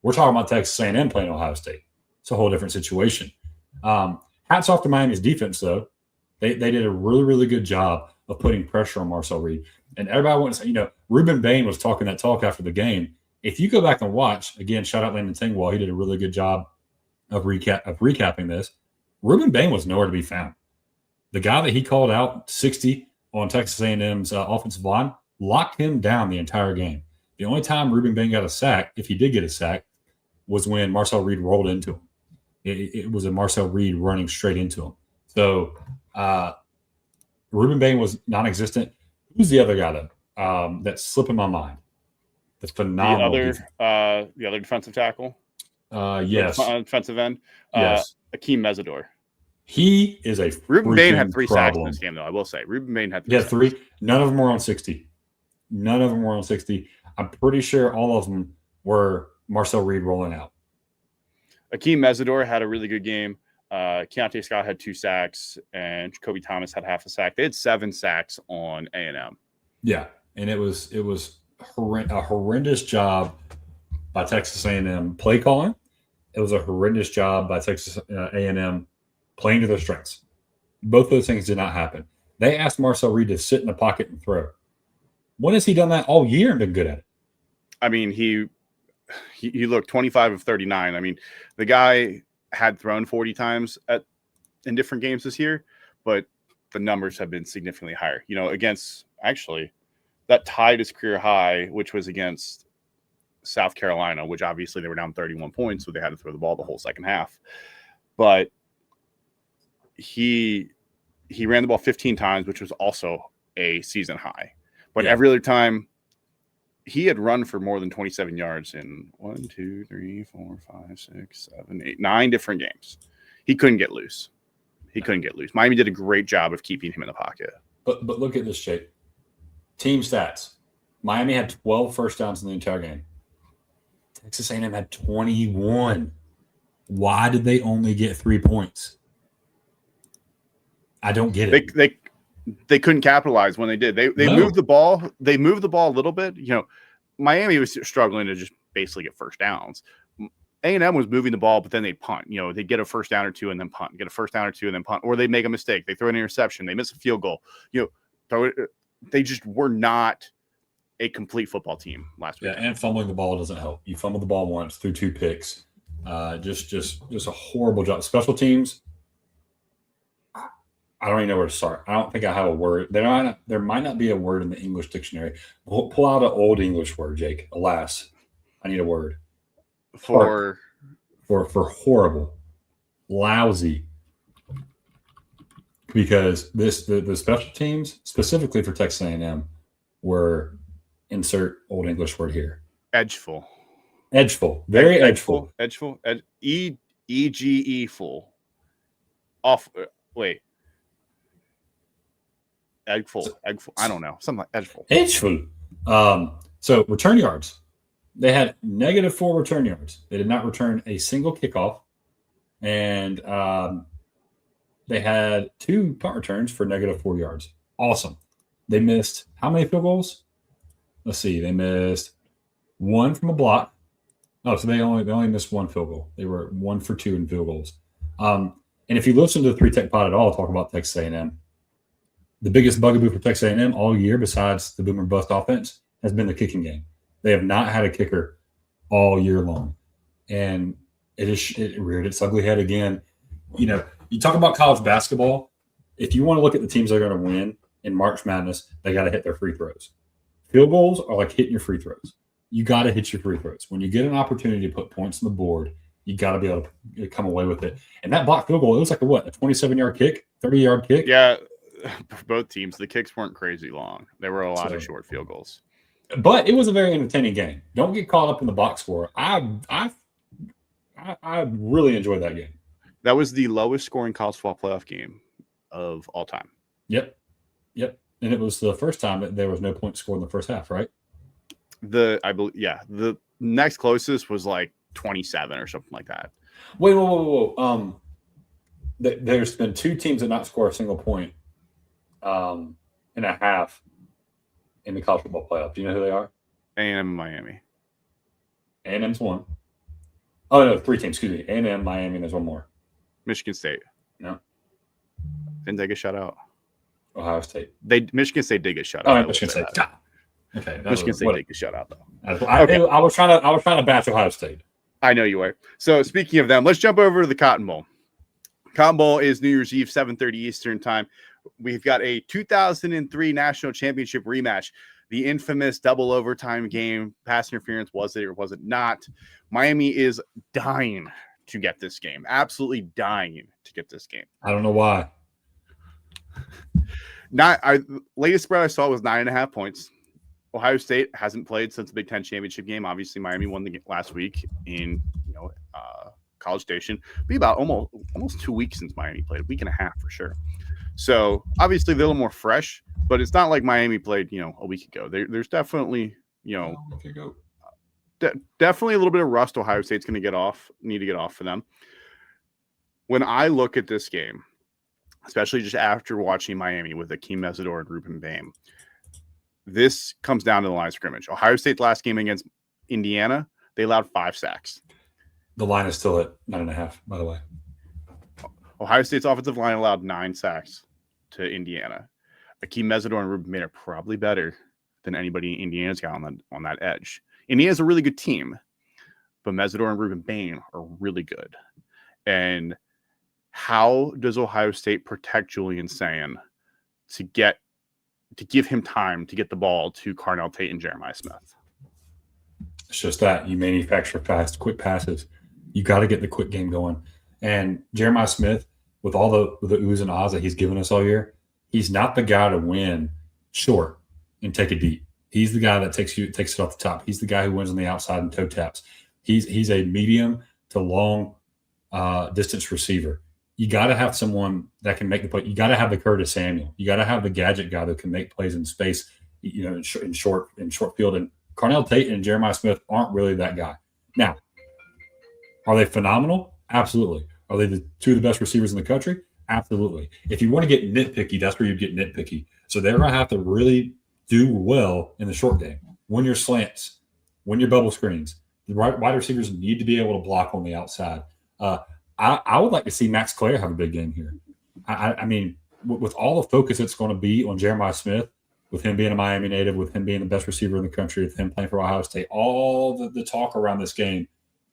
S2: we're talking about Texas A&M playing Ohio State. It's a whole different situation. Hats off to Miami's defense, though. They did a really, really good job of putting pressure on Marcel Reed. And everybody wants to say, Ruben Bain was talking that talk after the game. If you go back and watch, again, shout out Landon Tingwall, he did a really good job of recapping this. Ruben Bain was nowhere to be found. The guy that he called out 60 on Texas A&M's offensive line locked him down the entire game. The only time Ruben Bain got a sack, if he did get a sack, was when Marcel Reed rolled into him. It was a Marcel Reed running straight into him. So Ruben Bain was non-existent. Who's the other guy, though, that's slipping my mind? That's phenomenal.
S1: The other defensive tackle?
S2: Yes.
S1: Defensive end?
S2: Yes.
S1: Akeem Mesidor.
S2: He is a
S1: Ruben Bain had 3
S2: problem.
S1: sacks in this game, though. I will say Ruben Bain had 3.
S2: He had 3. None of them were on 60. I'm pretty sure all of them were Marcel Reed rolling out.
S1: Akeem Mesidor had a really good game. Keontae Scott had 2 sacks, and Jacoby Thomas had half a sack. They had 7 sacks on A&M.
S2: Yeah, and it was a horrendous job by Texas A&M play calling. It was a horrendous job by Texas A&M playing to their strengths. Both those things did not happen. They asked Marcel Reed to sit in the pocket and throw. When has he done that all year and been good at it?
S1: I mean, he looked 25 of 39. I mean, the guy had thrown 40 times in different games this year, but the numbers have been significantly higher. Against actually that tied his career high, which was against South Carolina, which obviously they were down 31 points, so they had to throw the ball the whole second half. But he ran the ball 15 times, which was also a season high. But every other time, he had run for more than 27 yards in 1, 2, 3, 4, 5, 6, 7, 8, 9 different games. He couldn't get loose. Miami did a great job of keeping him in the pocket.
S2: But look at this shape. Team stats. Miami had 12 first downs in the entire game. Texas A&M had 21. Why did they only get 3 points? I don't get it.
S1: They couldn't capitalize when they did. They moved the ball. They moved the ball a little bit. Miami was struggling to just basically get first downs. A&M was moving the ball, but then they punt. They get a first down or two and then punt. Get a first down or two and then punt. Or they make a mistake. They throw an interception. They miss a field goal. They just were not a complete football team last week.
S2: Yeah, and fumbling the ball doesn't help. You fumbled the ball once through 2 picks. Just a horrible job. Special teams. I don't even know where to start. I don't think I have a word. There might not be a word in the English dictionary. Pull out an old English word, Jake. Alas, I need a word. For horrible, lousy. Because the special teams, specifically for Texas A&M, were insert old English word here.
S1: Edgeful.
S2: Very edgeful.
S1: E-G-E-ful. Off. Wait. Eggful. I don't know. Something like edgeful.
S2: So return yards. They had -4 return yards. They did not return a single kickoff. And they had 2 punt returns for -4 yards. Awesome. They missed how many field goals? Let's see. They missed 1 from a block. Oh, so they only missed 1 field goal. They were 1 for 2 in field goals. And if you listen to the 3 Tech Pod at all, talk about Texas A&M. The biggest bugaboo for Texas A&M all year, besides the boomer bust offense, has been the kicking game. They have not had a kicker all year long, and it reared its ugly head again. You talk about college basketball. If you want to look at the teams that are going to win in March Madness, they got to hit their free throws. Field goals are like hitting your free throws. you got to hit your free throws. When you get an opportunity to put points on the board, you got to be able to come away with it. And that blocked field goal, it was like a 27-yard kick, 30-yard kick.
S1: Yeah, for both teams, the kicks weren't crazy long. There were a lot of short field goals.
S2: But it was a very entertaining game. Don't get caught up in the box score. I really enjoyed that game.
S1: That was the lowest scoring college football playoff game of all time.
S2: Yep. And it was the first time that there was no points scored in the first half, right?
S1: I believe, the next closest was like 27 or something like that.
S2: Wait, whoa. There's been two teams that not score a single point in a half in the college football playoff. Do you know who they are?
S1: A&M, Miami.
S2: A&M's one. Oh, no, three teams. Excuse me. A&M, Miami, and there's one more.
S1: Michigan State.
S2: No.
S1: Didn't they get shut out?
S2: Ohio State.
S1: Michigan State did get shut
S2: out.
S1: Oh,
S2: Michigan State. Okay.
S1: Michigan State did get shut out, though.
S2: I was trying to bash Ohio State.
S1: I know you were. So speaking of them, let's jump over to the Cotton Bowl. Cotton Bowl is New Year's Eve, 7:30 Eastern time. We've got a 2003 national championship rematch. The infamous double overtime game. Pass interference, was it or was it not? Miami is dying to get this game. Absolutely dying to get this game.
S2: I don't know why.
S1: Latest spread I saw was 9.5 points. Ohio State hasn't played since the Big Ten championship game. Obviously, Miami won the game last week in College Station. Be about almost 2 weeks since Miami played, a week and a half for sure. So obviously they're a little more fresh, but it's not like Miami played a week ago. There's definitely definitely a little bit of rust. Ohio State's going to need to get off for them. When I look at this game, especially just after watching Miami with Akeem Mesidor and Ruben Bain, this comes down to the line of scrimmage. Ohio State's last game against Indiana, they allowed 5 sacks.
S2: The line is still at 9.5, by the way.
S1: Ohio State's offensive line allowed 9 sacks to Indiana. Akeem Mesidor and Ruben Bain are probably better than anybody Indiana's got on that edge. Indiana's a really good team, but Mesidor and Ruben Bain are really good. And how does Ohio State protect Julian Sayin to give him time to get the ball to Carnell Tate and Jeremiah Smith?
S2: It's just that you manufacture fast, quick passes. You got to get the quick game going. And Jeremiah Smith, with all the oohs and ahs that he's given us all year, he's not the guy to win short and take it deep. He's the guy that takes it off the top. He's the guy who wins on the outside and toe taps. He's a medium to long distance receiver. You got to have someone that can make the play. You got to have the Curtis Samuel. You got to have the gadget guy that can make plays in space, in short field. And Carnell Tate and Jeremiah Smith aren't really that guy. Now, are they phenomenal? Absolutely. Are they the two of the best receivers in the country? Absolutely. If you want to get nitpicky, that's where you get nitpicky. So they're going to have to really do well in the short game. Win your slants, win your bubble screens. The wide receivers need to be able to block on the outside. I would like to see Max Clare have a big game here. I mean, with all the focus that's going to be on Jeremiah Smith, with him being a Miami native, with him being the best receiver in the country, with him playing for Ohio State, all the talk around this game,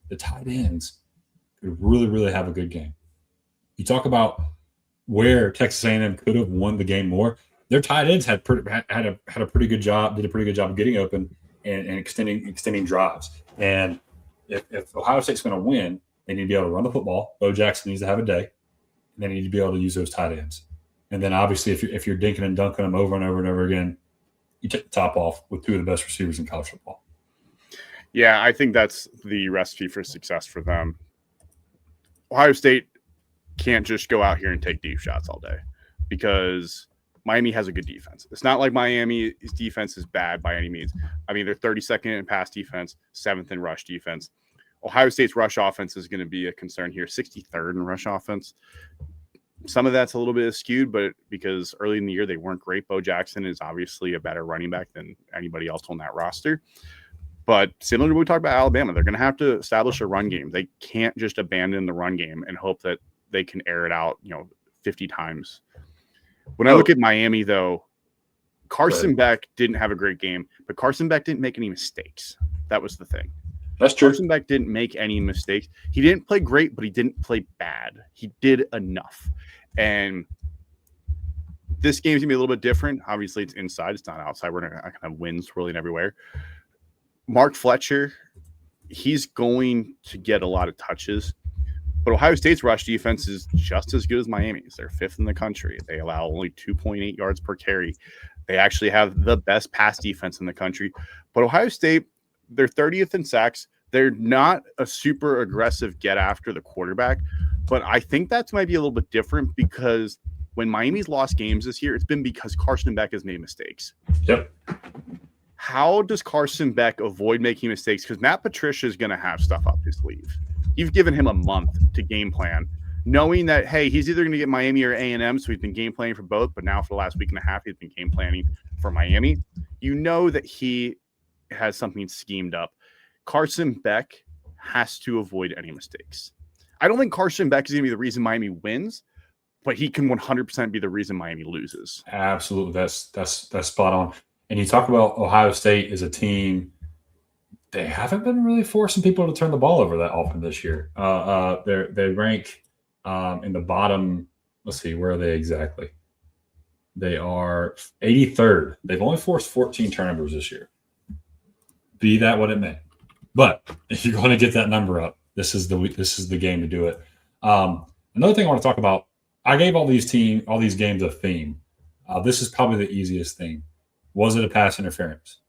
S2: the tight ends could really, really have a good game. You talk about where Texas A&M could have won the game more. Their tight ends had a pretty good job, did a pretty good job of getting open and extending drives. And if Ohio State's going to win, they need to be able to run the football. Bo Jackson needs to have a day. And they need to be able to use those tight ends. And then obviously if you're dinking and dunking them over and over and over again, you take the top off with two of the best receivers in college football.
S1: Yeah, I think that's the recipe for success for them. Ohio State can't just go out here and take deep shots all day because Miami has a good defense. It's not like Miami's defense is bad by any means. I mean, they're 32nd in pass defense, 7th in rush defense. Ohio State's rush offense is going to be a concern here, 63rd in rush offense. Some of that's a little bit skewed, but because early in the year they weren't great. Bo Jackson is obviously a better running back than anybody else on that roster. But similar to what we talked about Alabama, they're going to have to establish a run game. They can't just abandon the run game and hope that they can air it out, 50 times. When I look at Miami, though, Carson Beck didn't have a great game, but Carson Beck didn't make any mistakes. That was the thing.
S2: That's true.
S1: Carson Beck didn't make any mistakes. He didn't play great, but he didn't play bad. He did enough. And this game's going to be a little bit different. Obviously, it's inside. It's not outside. We're not going to have winds swirling everywhere. Mark Fletcher, he's going to get a lot of touches. But Ohio State's rush defense is just as good as Miami's. They're fifth in the country. They allow only 2.8 yards per carry. They actually have the best pass defense in the country. But Ohio State, they're 30th in sacks. They're not a super aggressive get after the quarterback. But I think that might be a little bit different because when Miami's lost games this year, it's been because Carson Beck has made mistakes.
S2: Yep.
S1: How does Carson Beck avoid making mistakes? Because Matt Patricia is going to have stuff up his sleeve. You've given him a month to game plan, knowing that, hey, he's either going to get Miami or A&M, so he's been game planning for both, but now for the last week and a half, he's been game planning for Miami. You know that he has something schemed up. Carson Beck has to avoid any mistakes. I don't think Carson Beck is going to be the reason Miami wins, but he can 100% be the reason Miami loses.
S2: Absolutely. That's spot on. And you talk about Ohio State as a team, they haven't been really forcing people to turn the ball over that often this year. They rank in the bottom. Let's see, where are they exactly? They are 83rd. They've only forced 14 turnovers this year. Be that what it may. But if you're going to get that number up, this is the game to do it. Another thing I want to talk about, I gave all these games a theme. This is probably the easiest thing. Was it a pass interference?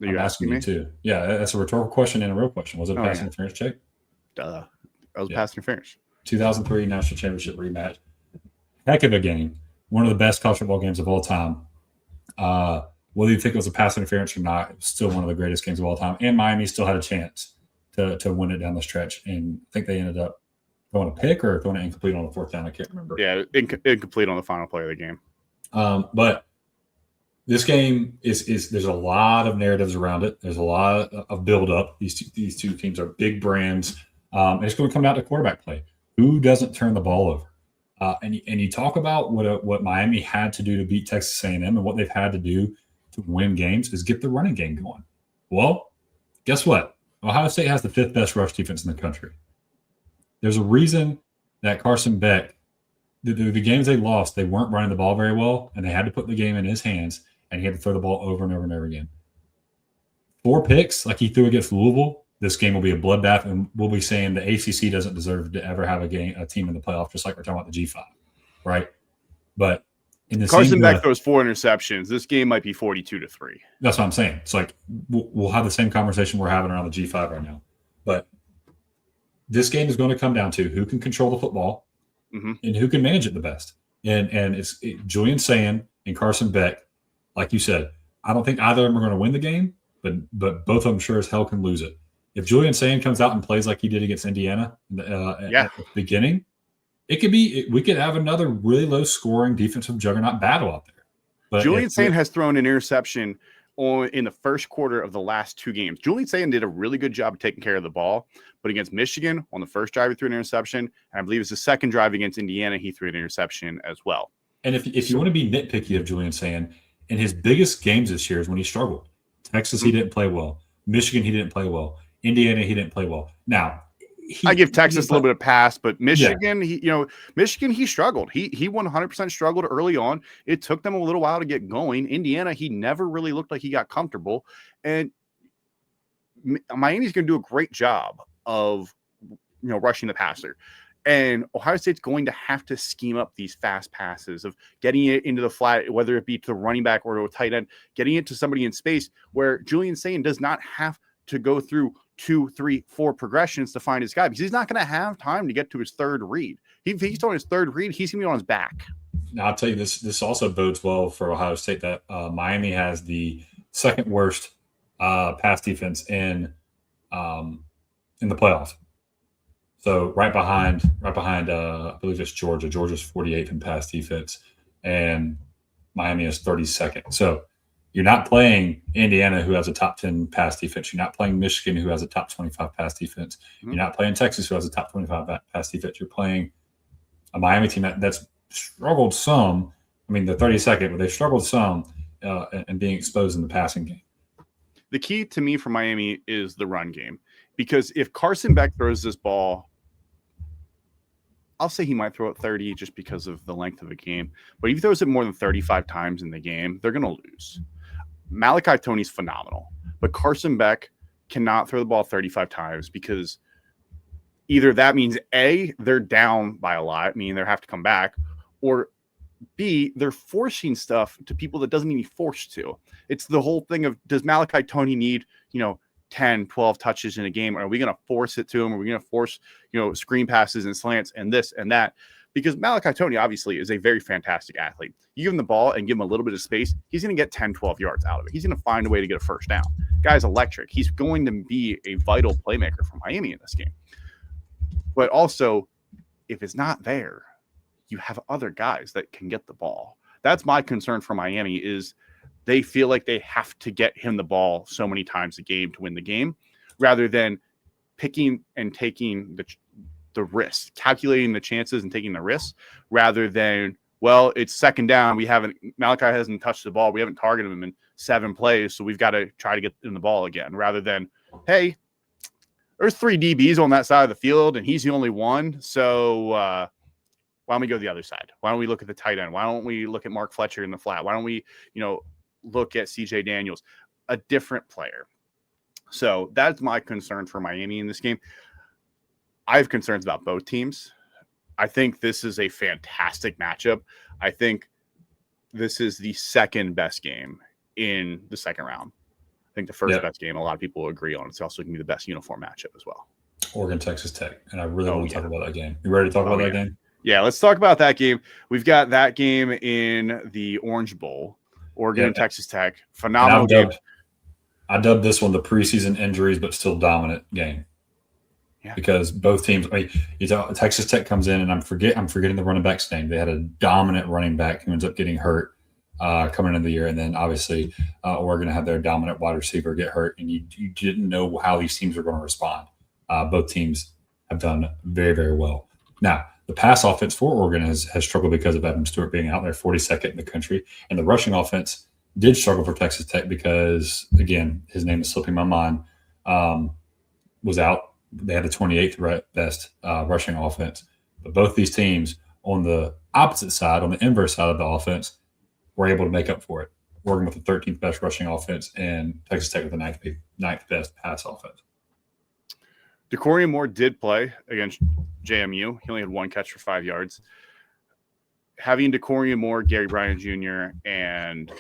S1: Are you asking me?
S2: Too. Yeah, that's a rhetorical question and a real question. Was it a pass interference check?
S1: Duh. That was pass interference.
S2: 2003 National Championship rematch. Heck of a game. One of the best college football games of all time. Whether you think it was a pass interference or not, it was still one of the greatest games of all time. And Miami still had a chance to win it down the stretch. And I think they ended up throwing a pick or throwing it incomplete on the fourth down. I can't remember.
S1: Yeah, incomplete on the final play of the game.
S2: But this game is there's a lot of narratives around it. There's a lot of build-up. These two teams are big brands. And it's going to come down to quarterback play. Who doesn't turn the ball over? And you talk about what Miami had to do to beat Texas A&M and what they've had to do to win games is get the running game going. Well, guess what? Ohio State has the fifth best rush defense in the country. There's a reason that Carson Beck, the games they lost, they weren't running the ball very well, and they had to put the game in his hands, and he had to throw the ball over and over and over again. 4 picks, like he threw against Louisville, this game will be a bloodbath, and we'll be saying the ACC doesn't deserve to ever have a team in the playoff, just like we're talking about the G5, right? But in the
S1: Carson Beck throws 4 interceptions. This game might be 42-3.
S2: That's what I'm saying. It's like we'll have the same conversation we're having around the G5 right now. But this game is going to come down to who can control the football and who can manage it the best. And it's Julian Sand and Carson Beck, like you said. I don't think either of them are going to win the game, but both of them sure as hell can lose it. If Julian Sand comes out and plays like he did against Indiana at the beginning, it could be we could have another really low scoring defensive juggernaut battle out there. But
S1: Julian Sand has thrown an interception in the first quarter of the last 2 games. Julian Sand did a really good job of taking care of the ball, but against Michigan on the first drive he threw an interception, and I believe it's the second drive against Indiana he threw an interception as well.
S2: And if you want to be nitpicky of Julian Sand, in his biggest games this year is when he struggled. Texas he didn't play well. Michigan he didn't play well. Indiana he didn't play well. Now
S1: I give Texas a little bit of pass, but Michigan, Michigan, he struggled. He 100% struggled early on. It took them a little while to get going. Indiana, he never really looked like he got comfortable. And Miami's going to do a great job of, rushing the passer. And Ohio State's going to have to scheme up these fast passes of getting it into the flat, whether it be to the running back or to a tight end, getting it to somebody in space where Julian Sand does not have to go through 2, 3, 4 progressions to find his guy because he's not going to have time to get to his third read. If he's on his third read, he's going to be on his back.
S2: Now, I'll tell you this also bodes well for Ohio State that Miami has the second worst pass defense in the playoffs. So right behind, I believe it's Georgia. Georgia's 48th in pass defense, and Miami is 32nd. So you're not playing Indiana, who has a top 10 pass defense. You're not playing Michigan, who has a top 25 pass defense. You're not playing Texas, who has a top 25 pass defense. You're playing a Miami team that's struggled some. I mean, they're 32nd, but they've struggled some in being exposed in the passing game.
S1: The key to me for Miami is the run game. Because if Carson Beck throws this ball, I'll say he might throw it 30 just because of the length of the game. But if he throws it more than 35 times in the game, they're going to lose. Malachi Tony's phenomenal, but Carson Beck cannot throw the ball 35 times because either that means A, they're down by a lot, meaning they have to come back, or B, they're forcing stuff to people that doesn't need to be forced to. It's the whole thing of, does Malachi Tony need, 10, 12 touches in a game? Are we going to force it to him? Are we going to force, screen passes and slants and this and that? Because Malachi Tony obviously is a very fantastic athlete. You give him the ball and give him a little bit of space, he's going to get 10, 12 yards out of it. He's going to find a way to get a first down. Guy's electric. He's going to be a vital playmaker for Miami in this game. But also, if it's not there, you have other guys that can get the ball. That's my concern for Miami, is they feel like they have to get him the ball so many times a game to win the game, rather than picking and taking the risk, calculating the chances and taking the risks, rather than, well, it's second down. Malachi hasn't touched the ball. We haven't targeted him in 7 plays, so we've got to try to get him the ball again, rather than, hey, there's 3 DBs on that side of the field and he's the only one. So why don't we go to the other side? Why don't we look at the tight end? Why don't we look at Mark Fletcher in the flat? Why don't we, look at CJ Daniels, a different player? So that's my concern for Miami in this game. I have concerns about both teams. I think this is a fantastic matchup. I think this is the second best game in the second round. I think the first best game, a lot of people will agree on. It's also going to be the best uniform matchup as well.
S2: Oregon, Texas Tech. And I really want to talk about that game. You ready to talk about that game?
S1: Yeah, let's talk about that game. We've got that game in the Orange Bowl, Oregon and Texas Tech. Phenomenal game.
S2: I dubbed this one the preseason injuries, but still dominant game. Yeah. Because both teams, Texas Tech comes in, and I'm forgetting the running back's name. They had a dominant running back who ends up getting hurt coming into the year. And then obviously Oregon had their dominant wide receiver get hurt, and you didn't know how these teams were going to respond. Both teams have done very, very well. Now, the pass offense for Oregon has struggled because of Evan Stewart being out there, 42nd in the country. And the rushing offense did struggle for Texas Tech because, again, his name is slipping my mind, was out. They had the 28th best rushing offense. But both these teams on the opposite side, on the inverse side of the offense, were able to make up for it. Oregon with the 13th best rushing offense and Texas Tech with the ninth best pass offense.
S1: DeCorian Moore did play against JMU. He only had 1 catch for 5 yards. Having DeCorian Moore, Gary Bryant Jr., and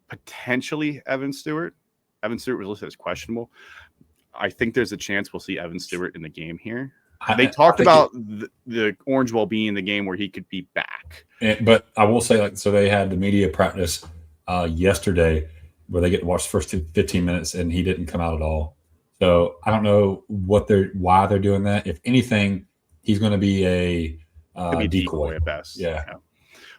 S1: potentially Evan Stewart. Evan Stewart was listed as questionable. I think there's a chance we'll see Evan Stewart in the game here. They talked about the Orange Bowl being the game where he could be back.
S2: But I will say, so they had the media practice yesterday where they get to watch the first 15 minutes, and he didn't come out at all. So I don't know why they're doing that. If anything, he's going to be a decoy
S1: at best.
S2: Yeah.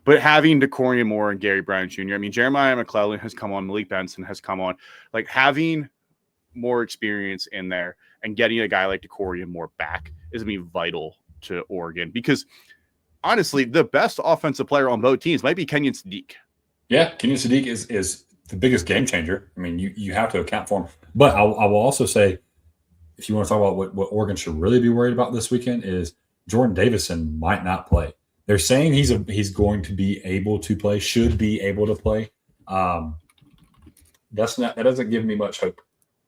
S1: But having DeCorian Moore and Gary Bryant Jr., Jeremiah McClellan has come on, Malik Benson has come on. Like, having more experience in there and getting a guy like DeCorian Moore back is going to be vital to Oregon, because honestly, the best offensive player on both teams might be Kenyon Sadiq.
S2: Yeah, Kenyon Sadiq is the biggest game changer. I mean, you have to account for him. But I will also say, if you want to talk about what Oregon should really be worried about this weekend, is Jordan Davison might not play. They're saying he's going to be able to play, should be able to play. That doesn't give me much hope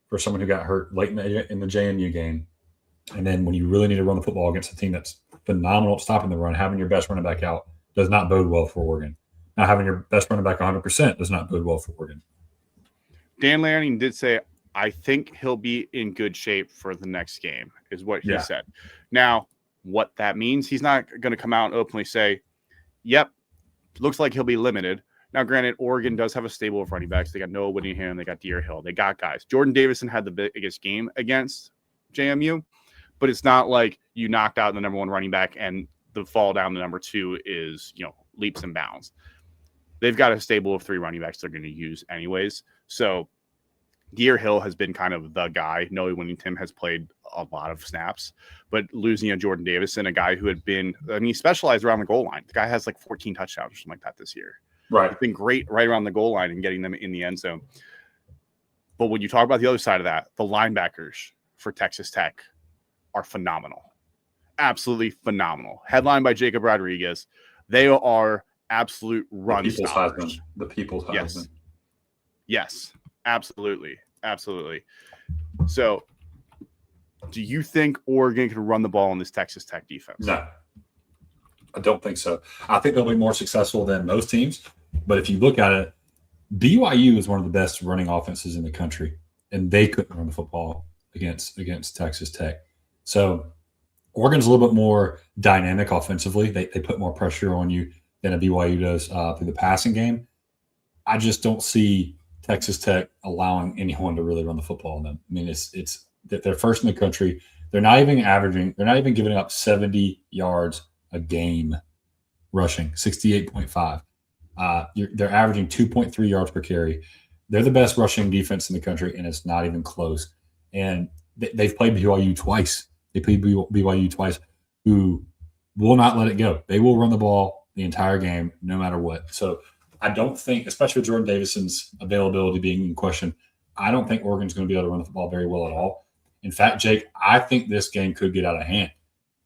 S2: for someone who got hurt late in the JMU game. And then when you really need to run the football against a team that's phenomenal at stopping the run, having your best running back out does not bode well for Oregon. Now, having your best running back 100% does not bode well for Oregon.
S1: Dan Lanning did say, I think he'll be in good shape for the next game, is what he said. Now, what that means, he's not going to come out and openly say, yep, looks like he'll be limited. Now, granted, Oregon does have a stable of running backs. They got Noah Whittingham. They got Deer Hill. They got guys. Jordan Davison had the biggest game against JMU, but it's not like you knocked out the number 1 running back and the fall down to number 2 is, leaps and bounds. They've got a stable of 3 running backs they're going to use anyways. So Deer Hill has been kind of the guy. Noah Whittingham has played a lot of snaps, but losing a Jordan Davison, a guy who had been, he specialized around the goal line. The guy has like 14 touchdowns or something like that this year.
S2: Right.
S1: He's been great right around the goal line and getting them in the end zone. But when you talk about the other side of that, the linebackers for Texas Tech are phenomenal. Absolutely phenomenal. Headlined by Jacob Rodriguez. They are absolute run stoppers.
S2: The people's Heisman. Yes.
S1: Yes, absolutely. Absolutely. So, do you think Oregon can run the ball in this Texas Tech defense?
S2: No, I don't think so. I think they'll be more successful than most teams. But if you look at it, BYU is one of the best running offenses in the country, and they couldn't run the football against Texas Tech. So Oregon's a little bit more dynamic offensively. They put more pressure on you than a BYU does through the passing game. I just don't see Texas Tech allowing anyone to really run the football on them. I mean, it's that they're first in the country. They're not even averaging. They're not even giving up 70 yards a game rushing, 68.5. They're averaging 2.3 yards per carry. They're the best rushing defense in the country, and it's not even close. And they've played BYU twice. They played BYU twice, who will not let it go. They will run the ball the entire game, no matter what. So I don't think, especially with Jordan Davison's availability being in question, I don't think Oregon's going to be able to run the football very well at all. In fact, Jake, I think this game could get out of hand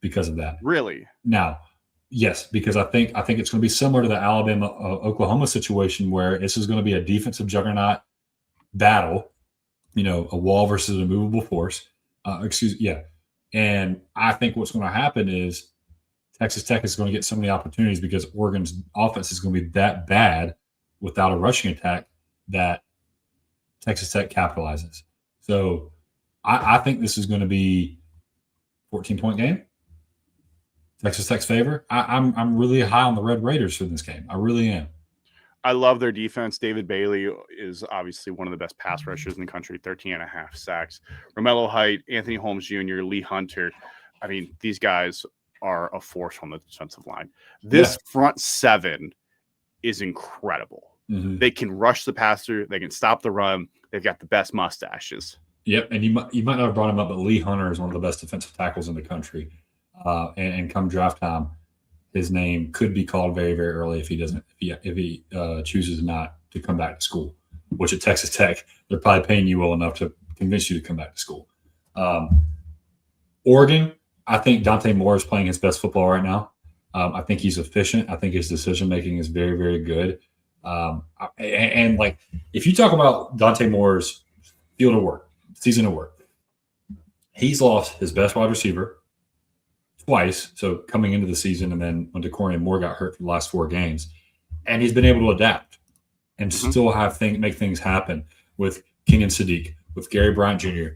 S2: because of that.
S1: Really?
S2: Now, yes, because I think it's going to be similar to the Alabama Oklahoma situation where this is going to be a defensive juggernaut battle, a wall versus a movable force. And I think what's going to happen is Texas Tech is going to get so many opportunities because Oregon's offense is going to be that bad without a rushing attack that Texas Tech capitalizes. So I think this is going to be 14-point game. Texas Tech's favor. I'm really high on the Red Raiders for this game. I really am.
S1: I love their defense. David Bailey is obviously one of the best pass rushers in the country, 13.5 sacks. Romello Height, Anthony Holmes Jr., Lee Hunter. I mean, these guys are a force on the defensive line. This front seven is incredible.
S2: Mm-hmm.
S1: They can rush the passer. They can stop the run. They've got the best mustaches.
S2: Yep, and you might not have brought him up, but Lee Hunter is one of the best defensive tackles in the country. And come draft time, his name could be called very, very early if he chooses not to come back to school. Which at Texas Tech, they're probably paying you well enough to convince you to come back to school. Oregon, I think Dante Moore is playing his best football right now. I think he's efficient. I think his decision making is very, very good. And like if you talk about Dante Moore's field of work, season of work, he's lost his best wide receiver twice. So coming into the season, and then when DeCorian Moore got hurt for the last 4 games, and he's been able to adapt and still make things happen with Kenyon Sadiq, with Gary Bryant Jr.,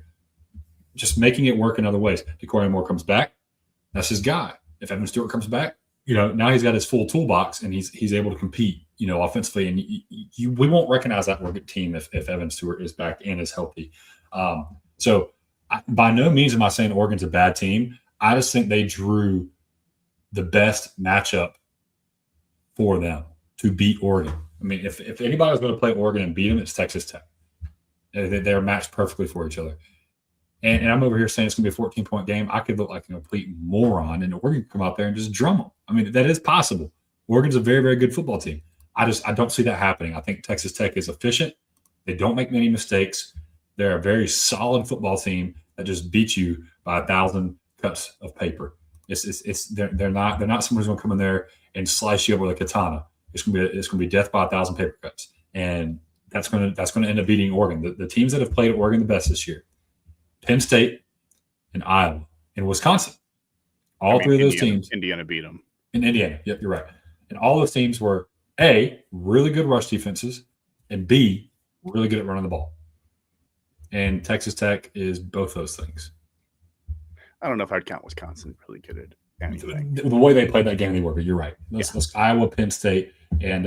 S2: just making it work in other ways. DeCorian Moore comes back, that's his guy. If Evan Stewart comes back, now he's got his full toolbox and he's able to compete, offensively. And we won't recognize that Oregon team if Evan Stewart is back and is healthy. So by no means am I saying Oregon's a bad team. I just think they drew the best matchup for them to beat Oregon. I mean, if anybody was going to play Oregon and beat them, it's Texas Tech. They're matched perfectly for each other. And I'm over here saying it's going to be a 14-point game. I could look like a complete moron, and Oregon could come out there and just drum them. I mean, that is possible. Oregon's a very, very good football team. I don't see that happening. I think Texas Tech is efficient. They don't make many mistakes. They're a very solid football team that just beats you by 1,000 cuts of paper. They're not someone who's going to come in there and slice you up with a katana. It's going to be death by 1,000 paper cuts, and that's going to end up beating Oregon. The teams that have played Oregon the best this year: Penn State and Iowa and Wisconsin. Three of those teams.
S1: Indiana beat them.
S2: In Indiana, yep, you're right. And all those teams were A, really good rush defenses, and B, really good at running the ball. And Texas Tech is both those things.
S1: I don't know if I'd count Wisconsin really good at anything.
S2: The way they played that game, they were, but you're right. Let's Iowa, Penn State, and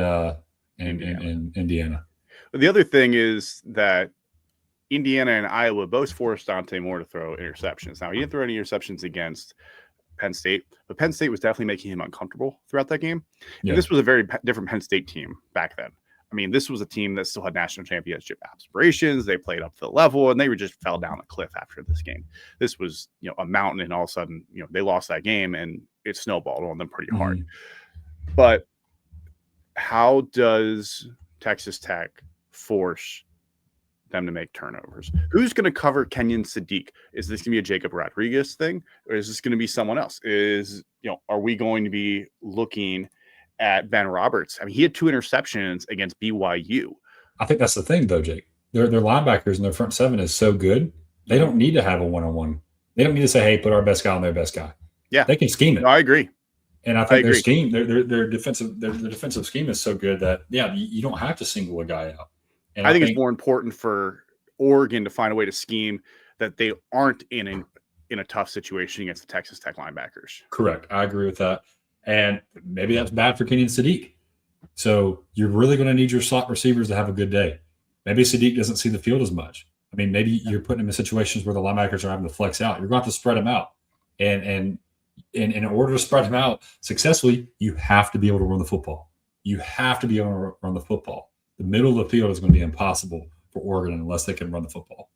S2: Indiana.
S1: The other thing is that Indiana and Iowa both forced Dante Moore to throw interceptions. Now, he didn't throw any interceptions against Penn State, but Penn State was definitely making him uncomfortable throughout that game. Yeah. And this was a very different Penn State team back then. I mean, this was a team that still had national championship aspirations. They played up to the level, and they just fell down a cliff after this game. This was, a mountain, and all of a sudden, they lost that game, and it snowballed on them pretty hard. But how does Texas Tech force them to make turnovers? Who's going to cover Kenyon Sadiq? Is this going to be a Jacob Rodriguez thing, or is this going to be someone else? Are we going to be looking at Ben Roberts? I mean, he had 2 interceptions against BYU.
S2: I think that's the thing, though, Jake. Their linebackers and their front seven is so good. They don't need to have a one-on-one. They don't need to say, "Hey, put our best guy on their best guy."
S1: Yeah,
S2: They can scheme
S1: no,
S2: it,
S1: I agree.
S2: and I think their scheme, their defensive scheme is so good that you don't have to single a guy out. And
S1: I think it's more important for Oregon to find a way to scheme that they aren't in a tough situation against the Texas Tech linebackers.
S2: Correct. I agree with that. And maybe that's bad for Kenyon Sadiq. So you're really going to need your slot receivers to have a good day. Maybe Sadiq doesn't see the field as much. I mean, maybe you're putting him in situations where the linebackers are having to flex out. You're going to have to spread them out. And in order to spread them out successfully, you have to be able to run the football. You have to be able to run the football. The middle of the field is going to be impossible for Oregon unless they can run the football.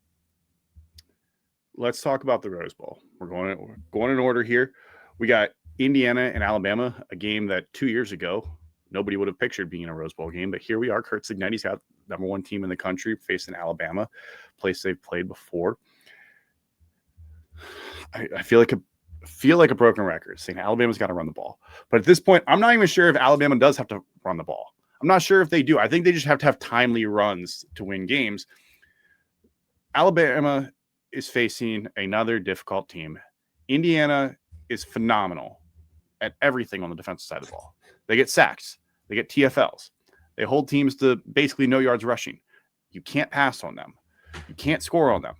S1: Let's talk about the Rose Bowl. We're going in order here. We got Indiana and Alabama, a game that 2 years ago nobody would have pictured being a Rose Bowl game, but here we are. Kurt Cignetti's got number one team in the country facing Alabama, place they've played before. I feel like a broken record saying Alabama's got to run the ball, but at this point, I'm not even sure if Alabama does have to run the ball. I'm not sure if they do. I think they just have to have timely runs to win games. Alabama is facing another difficult team. Indiana is phenomenal at everything on the defensive side of the ball. They get sacks. They get TFLs. They hold teams to basically no yards rushing. You can't pass on them. You can't score on them.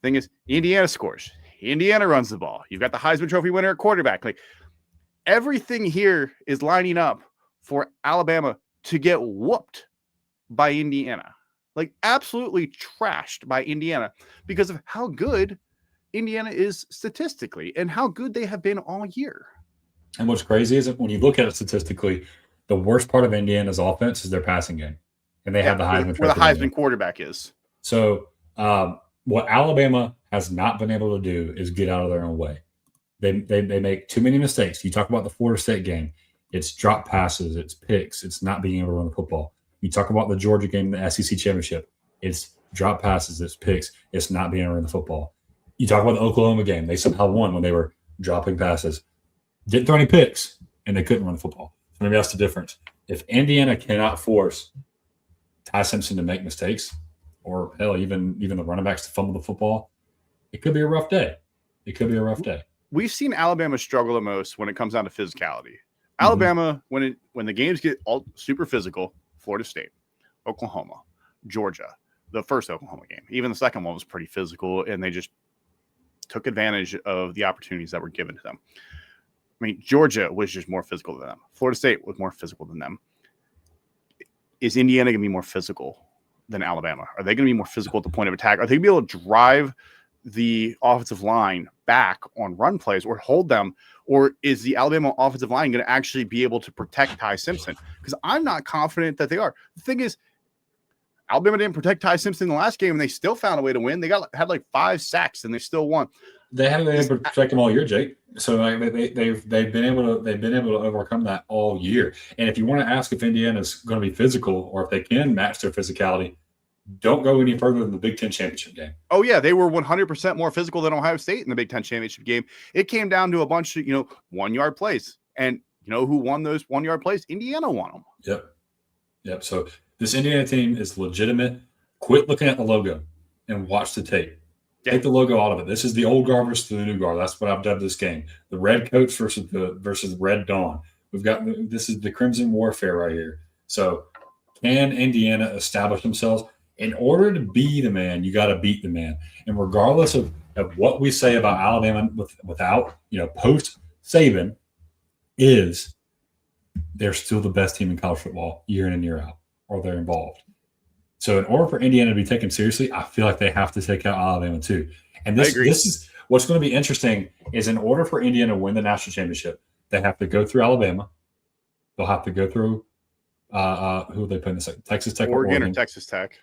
S1: Thing is, Indiana scores. Indiana runs the ball. You've got the Heisman Trophy winner at quarterback. Like, everything here is lining up for Alabama to get whooped by Indiana. Like, absolutely trashed by Indiana because of how good Indiana is statistically and how good they have been all year.
S2: And what's crazy is that when you look at it statistically, the worst part of Indiana's offense is their passing game. And they have the Heisman Trophy.
S1: Where the Heisman quarterback is.
S2: So what Alabama has not been able to do is get out of their own way. They make too many mistakes. You talk about the Florida State game. It's drop passes. It's picks. It's not being able to run the football. You talk about the Georgia game, the SEC championship. It's drop passes. It's picks. It's not being able to run the football. You talk about the Oklahoma game. They somehow won when they were dropping passes. Didn't throw any picks, and they couldn't run the football. So maybe that's the difference. If Indiana cannot force Ty Simpson to make mistakes, or hell, even the running backs to fumble the football, it could be a rough day. It could be a rough day.
S1: We've seen Alabama struggle the most when it comes down to physicality. Alabama, when the games get all super physical, Florida State, Oklahoma, Georgia, the first Oklahoma game, even the second one was pretty physical, and they just took advantage of the opportunities that were given to them. I mean, Georgia was just more physical than them. Florida State was more physical than them. Is Indiana going to be more physical than Alabama? Are they going to be more physical at the point of attack? Are they going to be able to drive the offensive line back on run plays or hold them? Or is the Alabama offensive line going to actually be able to protect Ty Simpson? Because I'm not confident that they are. The thing is, Alabama didn't protect Ty Simpson in the last game, and they still found a way to win. They had like 5 sacks, and they still won.
S2: They haven't been able to protect them all year, Jake. So they've been able to overcome that all year. And if you want to ask if Indiana's going to be physical or if they can match their physicality, don't go any further than the Big Ten championship game.
S1: Oh yeah, they were 100% more physical than Ohio State in the Big Ten championship game. It came down to a bunch of 1-yard plays, and who won those 1-yard plays? Indiana won them.
S2: Yep. So this Indiana team is legitimate. Quit looking at the logo and watch the tape. Yeah. Take the logo out of it. This is the old guard versus the new guard. That's what I've dubbed this game. The red coats versus the red dawn. This is the Crimson Warfare right here. So can Indiana establish themselves? In order to be the man, you got to beat the man. And regardless of what we say about Alabama without, post Saban, they're still the best team in college football year in and year out, or they're involved. So in order for Indiana to be taken seriously, I feel like they have to take out Alabama too. And this is what's going to be interesting is in order for Indiana to win the national championship, they have to go through Alabama. They'll have to go through who they put in this, Texas Tech,
S1: Oregon or Texas Tech,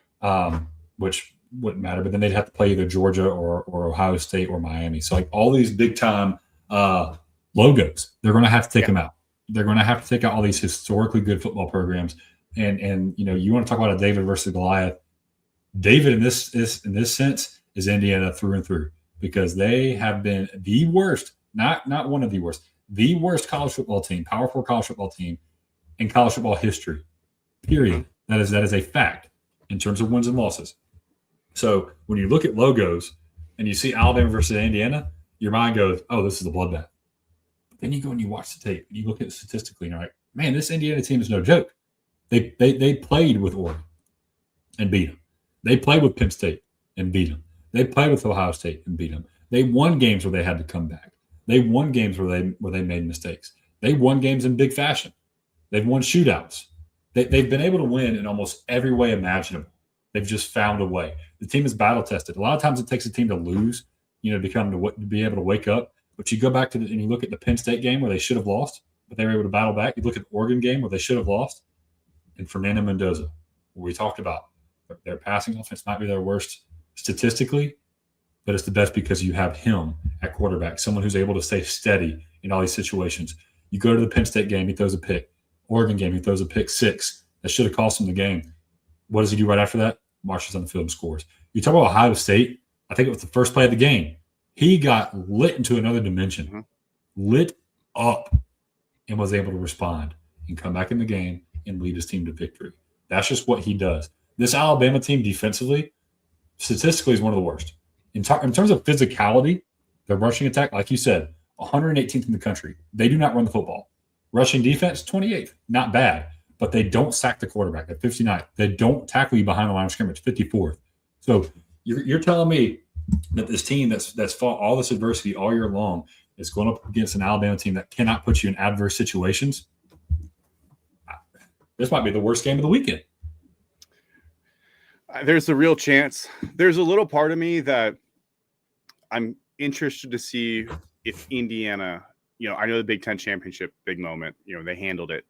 S2: which wouldn't matter. But then they'd have to play either Georgia or Ohio State or Miami. So like all these big time logos, they're going to have to take them out. They're going to have to take out all these historically good football programs. And you want to talk about a David versus Goliath. David in this sense is Indiana through and through because they have been the worst, not one of the worst college football team, Power 4 college football team in college football history. Period. That is a fact. in terms of wins and losses. So when you look at logos and you see Alabama versus Indiana, your mind goes, oh, this is a bloodbath. But then you go and you watch the tape and you look at it statistically and you're like, man, this Indiana team is no joke. They played with Oregon and beat them. They played with Penn State and beat them. They played with Ohio State and beat them. They won games where they had to come back. They won games where they made mistakes. They won games in big fashion. They've won shootouts. They've been able to win in almost every way imaginable. They've just found a way. The team is battle tested. A lot of times it takes a team to lose, to be able to wake up. But you go back and you look at the Penn State game where they should have lost, but they were able to battle back. You look at the Oregon game where they should have lost, and Fernando Mendoza, where we talked about their passing offense might be their worst statistically, but it's the best because you have him at quarterback, someone who's able to stay steady in all these situations. You go to the Penn State game, he throws a pick. Oregon game, he throws a pick 6. That should have cost him the game. What does he do right after that? Marches on the field and scores. You talk about Ohio State, I think it was the first play of the game. He got lit into another dimension, lit up, and was able to respond and come back in the game and lead his team to victory. That's just what he does. This Alabama team defensively, statistically, is one of the worst. In terms of physicality, their rushing attack, like you said, 118th in the country. They do not run the football. Rushing defense, 28th. Not bad, but they don't sack the quarterback at 59th. They don't tackle you behind the line of scrimmage, 54th. So you're telling me that this team that's fought all this adversity all year long is going up against an Alabama team that cannot put you in adverse situations? This might be the worst game of the weekend.
S1: There's a real chance. There's a little part of me that I'm interested to see if Indiana, I know the Big Ten championship, big moment, they handled it.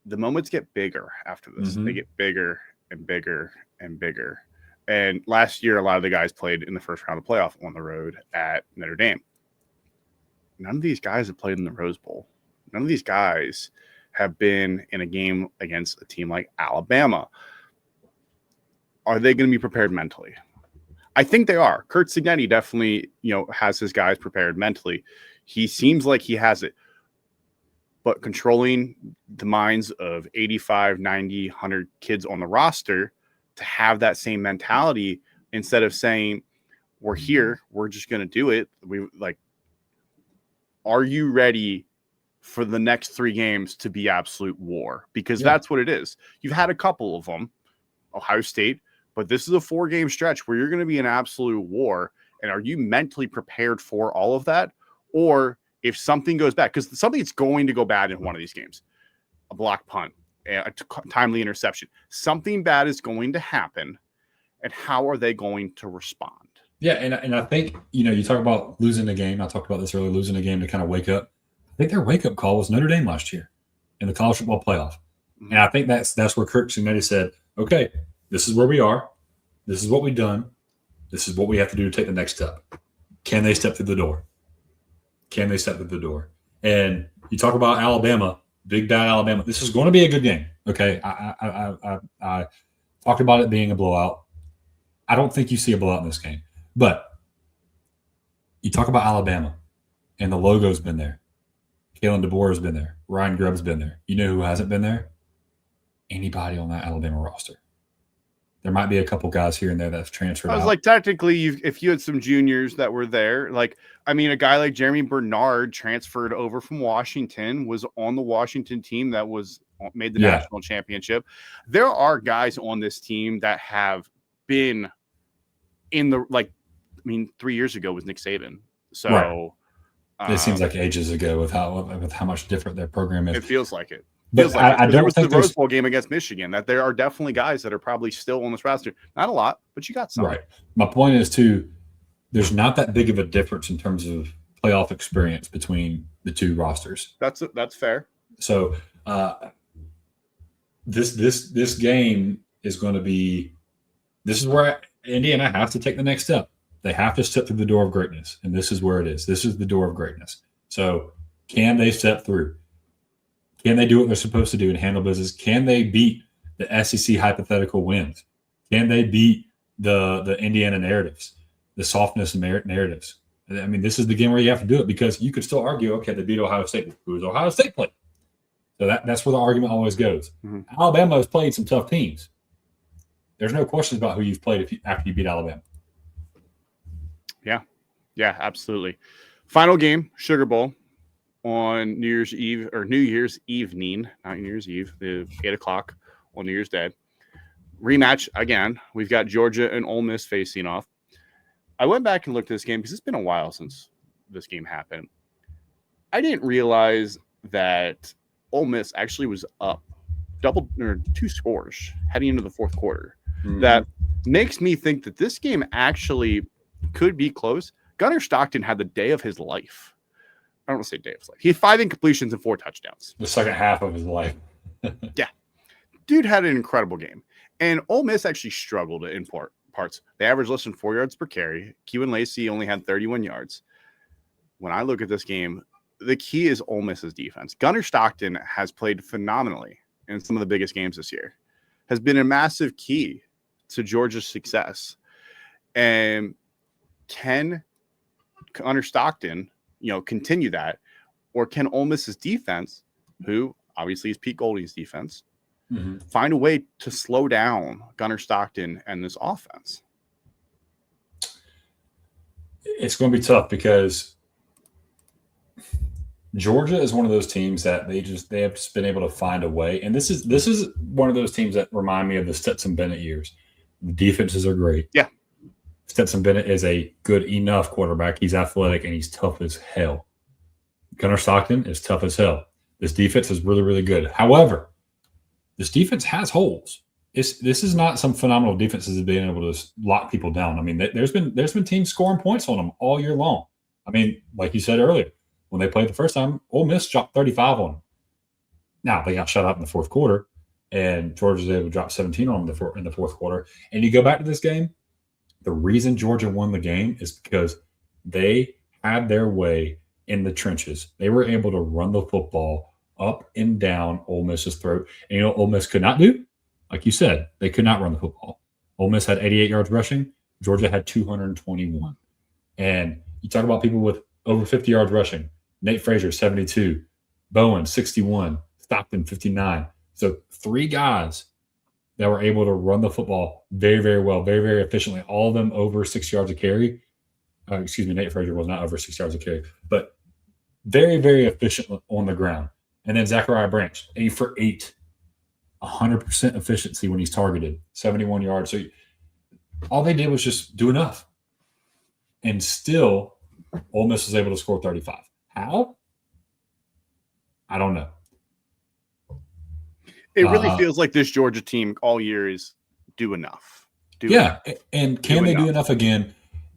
S1: The moments get bigger after this. They get bigger and bigger and bigger. And last year, a lot of the guys played in the first round of the playoff on the road at Notre Dame. None of these guys have played in the Rose Bowl. None of these guys have been in a game against a team like Alabama. Are they going to be prepared mentally? I think they are. Kurt Cignetti definitely, has his guys prepared mentally. He seems like he has it. But controlling the minds of 85, 90, 100 kids on the roster to have that same mentality instead of saying, we're here, we're just going to do it. Are you ready for the next 3 games to be absolute war? Because that's what it is. You've had a couple of them, Ohio State, but this is a 4-game stretch where you're going to be in absolute war. And are you mentally prepared for all of that? Or if something goes bad, because something's going to go bad in one of these games, a block punt, a timely interception, something bad is going to happen. And how are they going to respond?
S2: Yeah, and I think, you talk about losing a game. I talked about this earlier, losing a game to kind of wake up. I think their wake-up call was Notre Dame last year in the college football playoff. And I think that's where Kirk Cignetti said, okay, this is where we are. This is what we've done. This is what we have to do to take the next step. Can they step through the door? Can they step through the door? And you talk about Alabama, big bad Alabama. This is going to be a good game. Okay, I talked about it being a blowout. I don't think you see a blowout in this game. But you talk about Alabama, and the logo's been there. Kalen DeBoer has been there. Ryan Grubb's been there. You know who hasn't been there? Anybody on that Alabama roster. There might be a couple guys here and there that's transferred out.
S1: I was like, technically, if you had some juniors that were there, a guy like Jeremy Bernard transferred over from Washington, was on the Washington team that made the national championship. There are guys on this team that have been in the 3 years ago was Nick Saban. So
S2: it seems like ages ago with how much different their program is.
S1: It feels like it.
S2: But I don't think
S1: the Rose Bowl game against Michigan that there are definitely guys that are probably still on this roster. Not a lot, but you got some.
S2: Right. My point is too, there's not that big of a difference in terms of playoff experience between the two rosters.
S1: That's fair.
S2: So this game is going to be. This is where Indiana has to take the next step. They have to step through the door of greatness, and this is where it is. This is the door of greatness. So can they step through? Can they do what they're supposed to do and handle business? Can they beat the SEC hypothetical wins? Can they beat the Indiana narratives, the softness narratives? I mean, this is the game where you have to do it because you could still argue, okay, they beat Ohio State. Who is Ohio State playing? So that's where the argument always goes. Alabama has played some tough teams. there's no questions about who you've played after you beat Alabama.
S1: Yeah, absolutely. Final game, Sugar Bowl on New Year's Eve or New Year's evening, not New Year's Eve, the 8 o'clock on New Year's Day. Rematch again. We've got Georgia and Ole Miss facing off. I went back and looked at this game because it's been a while since this game happened. I didn't realize that Ole Miss actually was up double or 2 scores heading into the fourth quarter. Mm-hmm. That makes me think that this game actually could be close. Gunnar Stockton had the day of his life. I don't want to say day of his life. He had 5 incompletions and 4 touchdowns.
S2: The second half of his life.
S1: Yeah. Dude had an incredible game. And Ole Miss actually struggled in parts. They averaged less than 4 yards per carry. Kewen Lacey only had 31 yards. When I look at this game, the key is Ole Miss's defense. Gunnar Stockton has played phenomenally in some of the biggest games this year. Has been a massive key to Georgia's success. And can Gunnar Stockton, continue that, or can Ole Miss's defense, who obviously is Pete Golding's defense, find a way to slow down Gunnar Stockton and this offense?
S2: It's going to be tough because Georgia is one of those teams that they have just been able to find a way, and this is one of those teams that remind me of the Stetson Bennett years. The defenses are great.
S1: Yeah.
S2: Stetson Bennett is a good enough quarterback. He's athletic and he's tough as hell. Gunnar Stockton is tough as hell. This defense is really, really good. However, this defense has holes. This is not some phenomenal defenses of being able to lock people down. I mean, there's been teams scoring points on them all year long. I mean, like you said earlier, when they played the first time, Ole Miss dropped 35 on them. Now, they got shut out in the fourth quarter, and Georgia was able to drop 17 on them in the fourth quarter. And you go back to this game, the reason Georgia won the game is because they had their way in the trenches. They were able to run the football up and down Ole Miss's throat. And Ole Miss could not do? Like you said, they could not run the football. Ole Miss had 88 yards rushing. Georgia had 221. And you talk about people with over 50 yards rushing. Nate Frazier, 72. Bowen, 61. Stockton, 59. So 3 guys that were able to run the football very, very well, very, very efficiently, all of them over 6 yards a carry. Nate Frazier was not over 6 yards a carry, but very, very efficient on the ground. And then Zachariah Branch, 8 for 8, 100% efficiency when he's targeted, 71 yards. So all they did was just do enough. And still, Ole Miss was able to score 35. How? I don't know.
S1: It really feels like this Georgia team all year is do enough.
S2: And can they do enough again?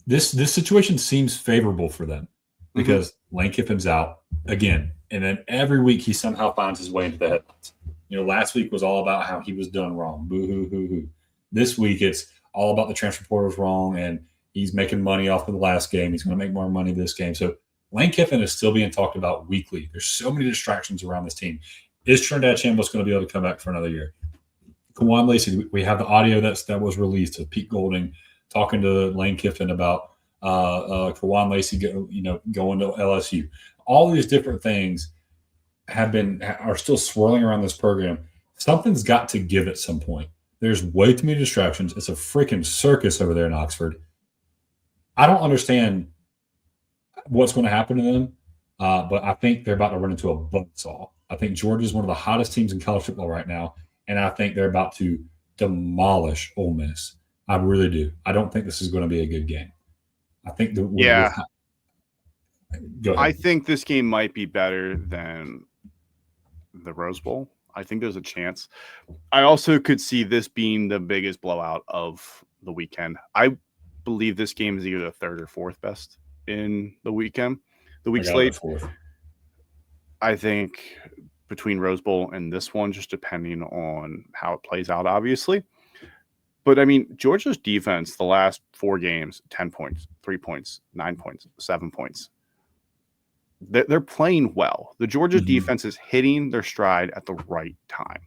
S2: This situation seems favorable for them because Lane Kiffin's out again. And then every week he somehow finds his way into the headlines. Last week was all about how he was done wrong. Boo-hoo, hoo-hoo. This week it's all about the transfer portal's wrong and he's making money off of the last game. He's going to make more money this game. So Lane Kiffin is still being talked about weekly. There's so many distractions around this team. Is Trinidad Chambliss going to be able to come back for another year? Kawan Lacey, we have the audio that was released of Pete Golding talking to Lane Kiffin about Kawan Lacey going to LSU. All these different things are still swirling around this program. Something's got to give at some point. There's way too many distractions. It's a freaking circus over there in Oxford. I don't understand what's going to happen to them, but I think they're about to run into a buzzsaw. I think Georgia is one of the hottest teams in college football right now, and I think they're about to demolish Ole Miss. I really do. I don't think this is going to be a good game. I think go ahead.
S1: I think this game might be better than the Rose Bowl. I think there's a chance. I also could see this being the biggest blowout of the weekend. I believe this game is either the third or fourth best in the weekend. The week slate. I think between Rose Bowl and this one, just depending on how it plays out, obviously. But, I mean, Georgia's defense, the last 4 games, 10 points, 3 points, 9 points, 7 points. They're playing well. The Georgia defense is hitting their stride at the right time,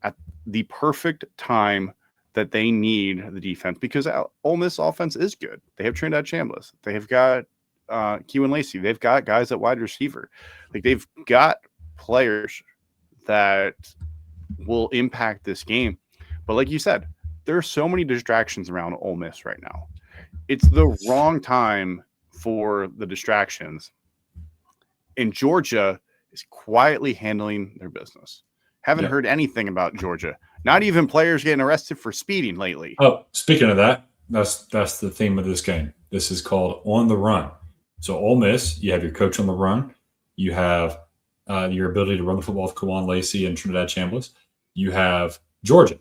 S1: at the perfect time that they need the defense, because Ole Miss offense is good. They have Trinidad Chambliss. They have got Kewen Lacey. They've got guys at wide receiver. Like, they've got players that will impact this game. But like you said, there are so many distractions around Ole Miss right now. It's the wrong time for the distractions. And Georgia is quietly handling their business. Haven't heard anything about Georgia. Not even players getting arrested for speeding lately.
S2: Oh, speaking of that, that's the theme of this game. This is called On the Run. So Ole Miss, you have your coach on the run. You have your ability to run the football with Kawan Lacey and Trinidad Chambliss. You have Georgia,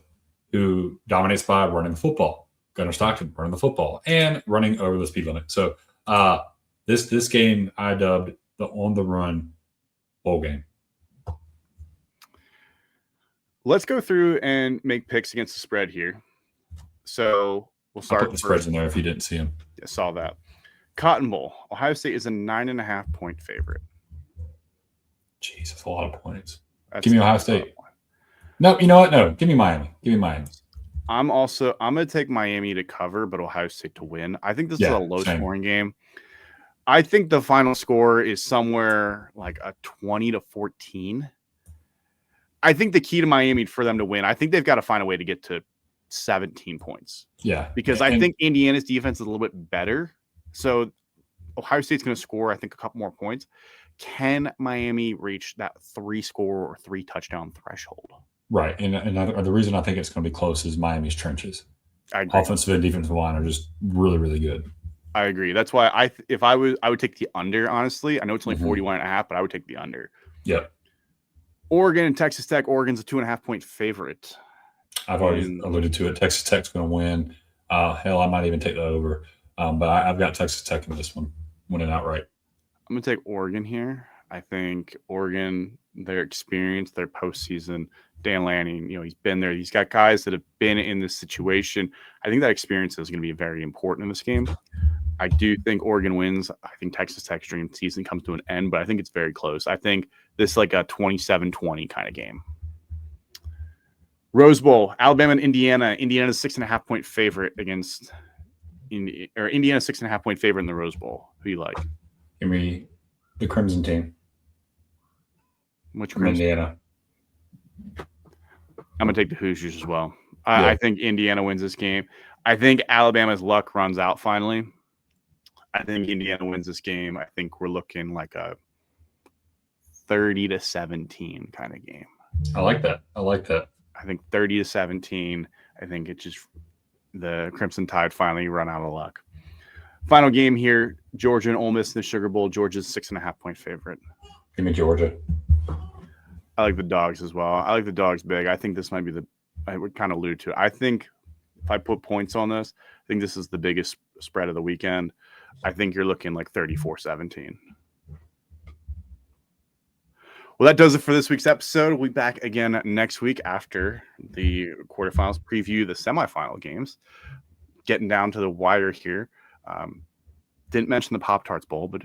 S2: who dominates by running the football. Gunnar Stockton running the football and running over the speed limit. So this game I dubbed the On the Run bowl game.
S1: Let's go through and make picks against the spread here. So we'll start.
S2: I'll put the spreads in there if you didn't see them.
S1: I saw that. Cotton Bowl. Ohio State is a 9.5 point favorite.
S2: Jeez, that's a lot of points. Give me Ohio State. No, you know what? No, give me Miami. Give me Miami.
S1: I'm going to take Miami to cover, but Ohio State to win. I think this is a low-scoring game. I think the final score is somewhere like a 20-14. I think the key to Miami for them to win, I think they've got to find a way to get to 17 points.
S2: Yeah.
S1: Because I think Indiana's defense is a little bit better. So Ohio State's going to score, I think, a couple more points. Can Miami reach that 3-score or 3-touchdown threshold?
S2: Right. And the reason I think it's going to be close is Miami's trenches.
S1: I agree.
S2: Offensive and defensive line are just really, really good.
S1: I agree. That's why I would take the under, honestly. I know it's only 41.5, but I would take the under.
S2: Yep.
S1: Oregon and Texas Tech. Oregon's a 2.5 point favorite.
S2: I've already alluded to it. Texas Tech's going to win. Hell, I might even take that over. But I've got Texas Tech in this one, winning outright.
S1: I'm going to take Oregon here. I think Oregon, their experience, their postseason, Dan Lanning, he's been there. He's got guys that have been in this situation. I think that experience is going to be very important in this game. I do think Oregon wins. I think Texas Tech's dream season comes to an end, but I think it's very close. I think this is like a 27-20 kind of game. Rose Bowl, Alabama and Indiana. Indiana's 6.5 point favorite against Indiana 6.5 point favorite in the Rose Bowl. Who you like?
S2: Give me the Crimson team.
S1: Which
S2: from Indiana?
S1: I'm going to take the Hoosiers as well. I think Indiana wins this game. I think Alabama's luck runs out finally. I think Indiana wins this game. I think we're looking like a 30-17 kind of game.
S2: I like that.
S1: I think 30-17. I think it's just the Crimson Tide finally run out of luck. Final game here, Georgia and Ole Miss in the Sugar Bowl. Georgia's 6.5 point favorite.
S2: Give me Georgia.
S1: I like the dogs as well. I like the dogs big. I think this might be I would kind of allude to it. I think if I put points on this, I think this is the biggest spread of the weekend. I think you're looking like 34-17. Well, that does it for this week's episode. We'll be back again next week after the quarterfinals, preview the semifinal games. Getting down to the wire here. Didn't mention the Pop-Tarts Bowl, but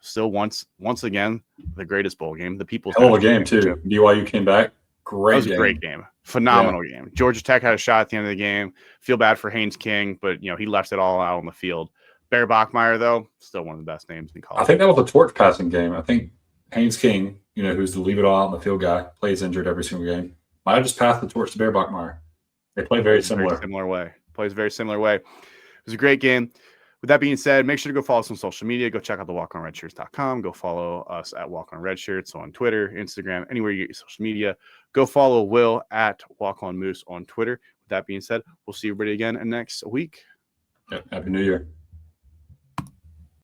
S1: still once again the greatest bowl game. The People's
S2: hell of a game too. BYU came back. Great.
S1: That was a great game. Phenomenal game. Georgia Tech had a shot at the end of the game. Feel bad for Haynes King, but he left it all out on the field. Bear Bachmeier, though, still one of the best names in college.
S2: I think that was a torch passing game. I think Haynes King, who's the leave it all out on the field guy, plays injured every single game. Might have just passed the torch to Bear Bachmeier. They play very similar.
S1: Plays a very similar way. It was a great game. With that being said, make sure to go follow us on social media. Go check out the walkonredshirts.com. Go follow us at Walk On Redshirts on Twitter, Instagram, anywhere you get your social media. Go follow Will at Walk On Moose on Twitter. With that being said, we'll see everybody again next week.
S2: Yep. Happy New Year.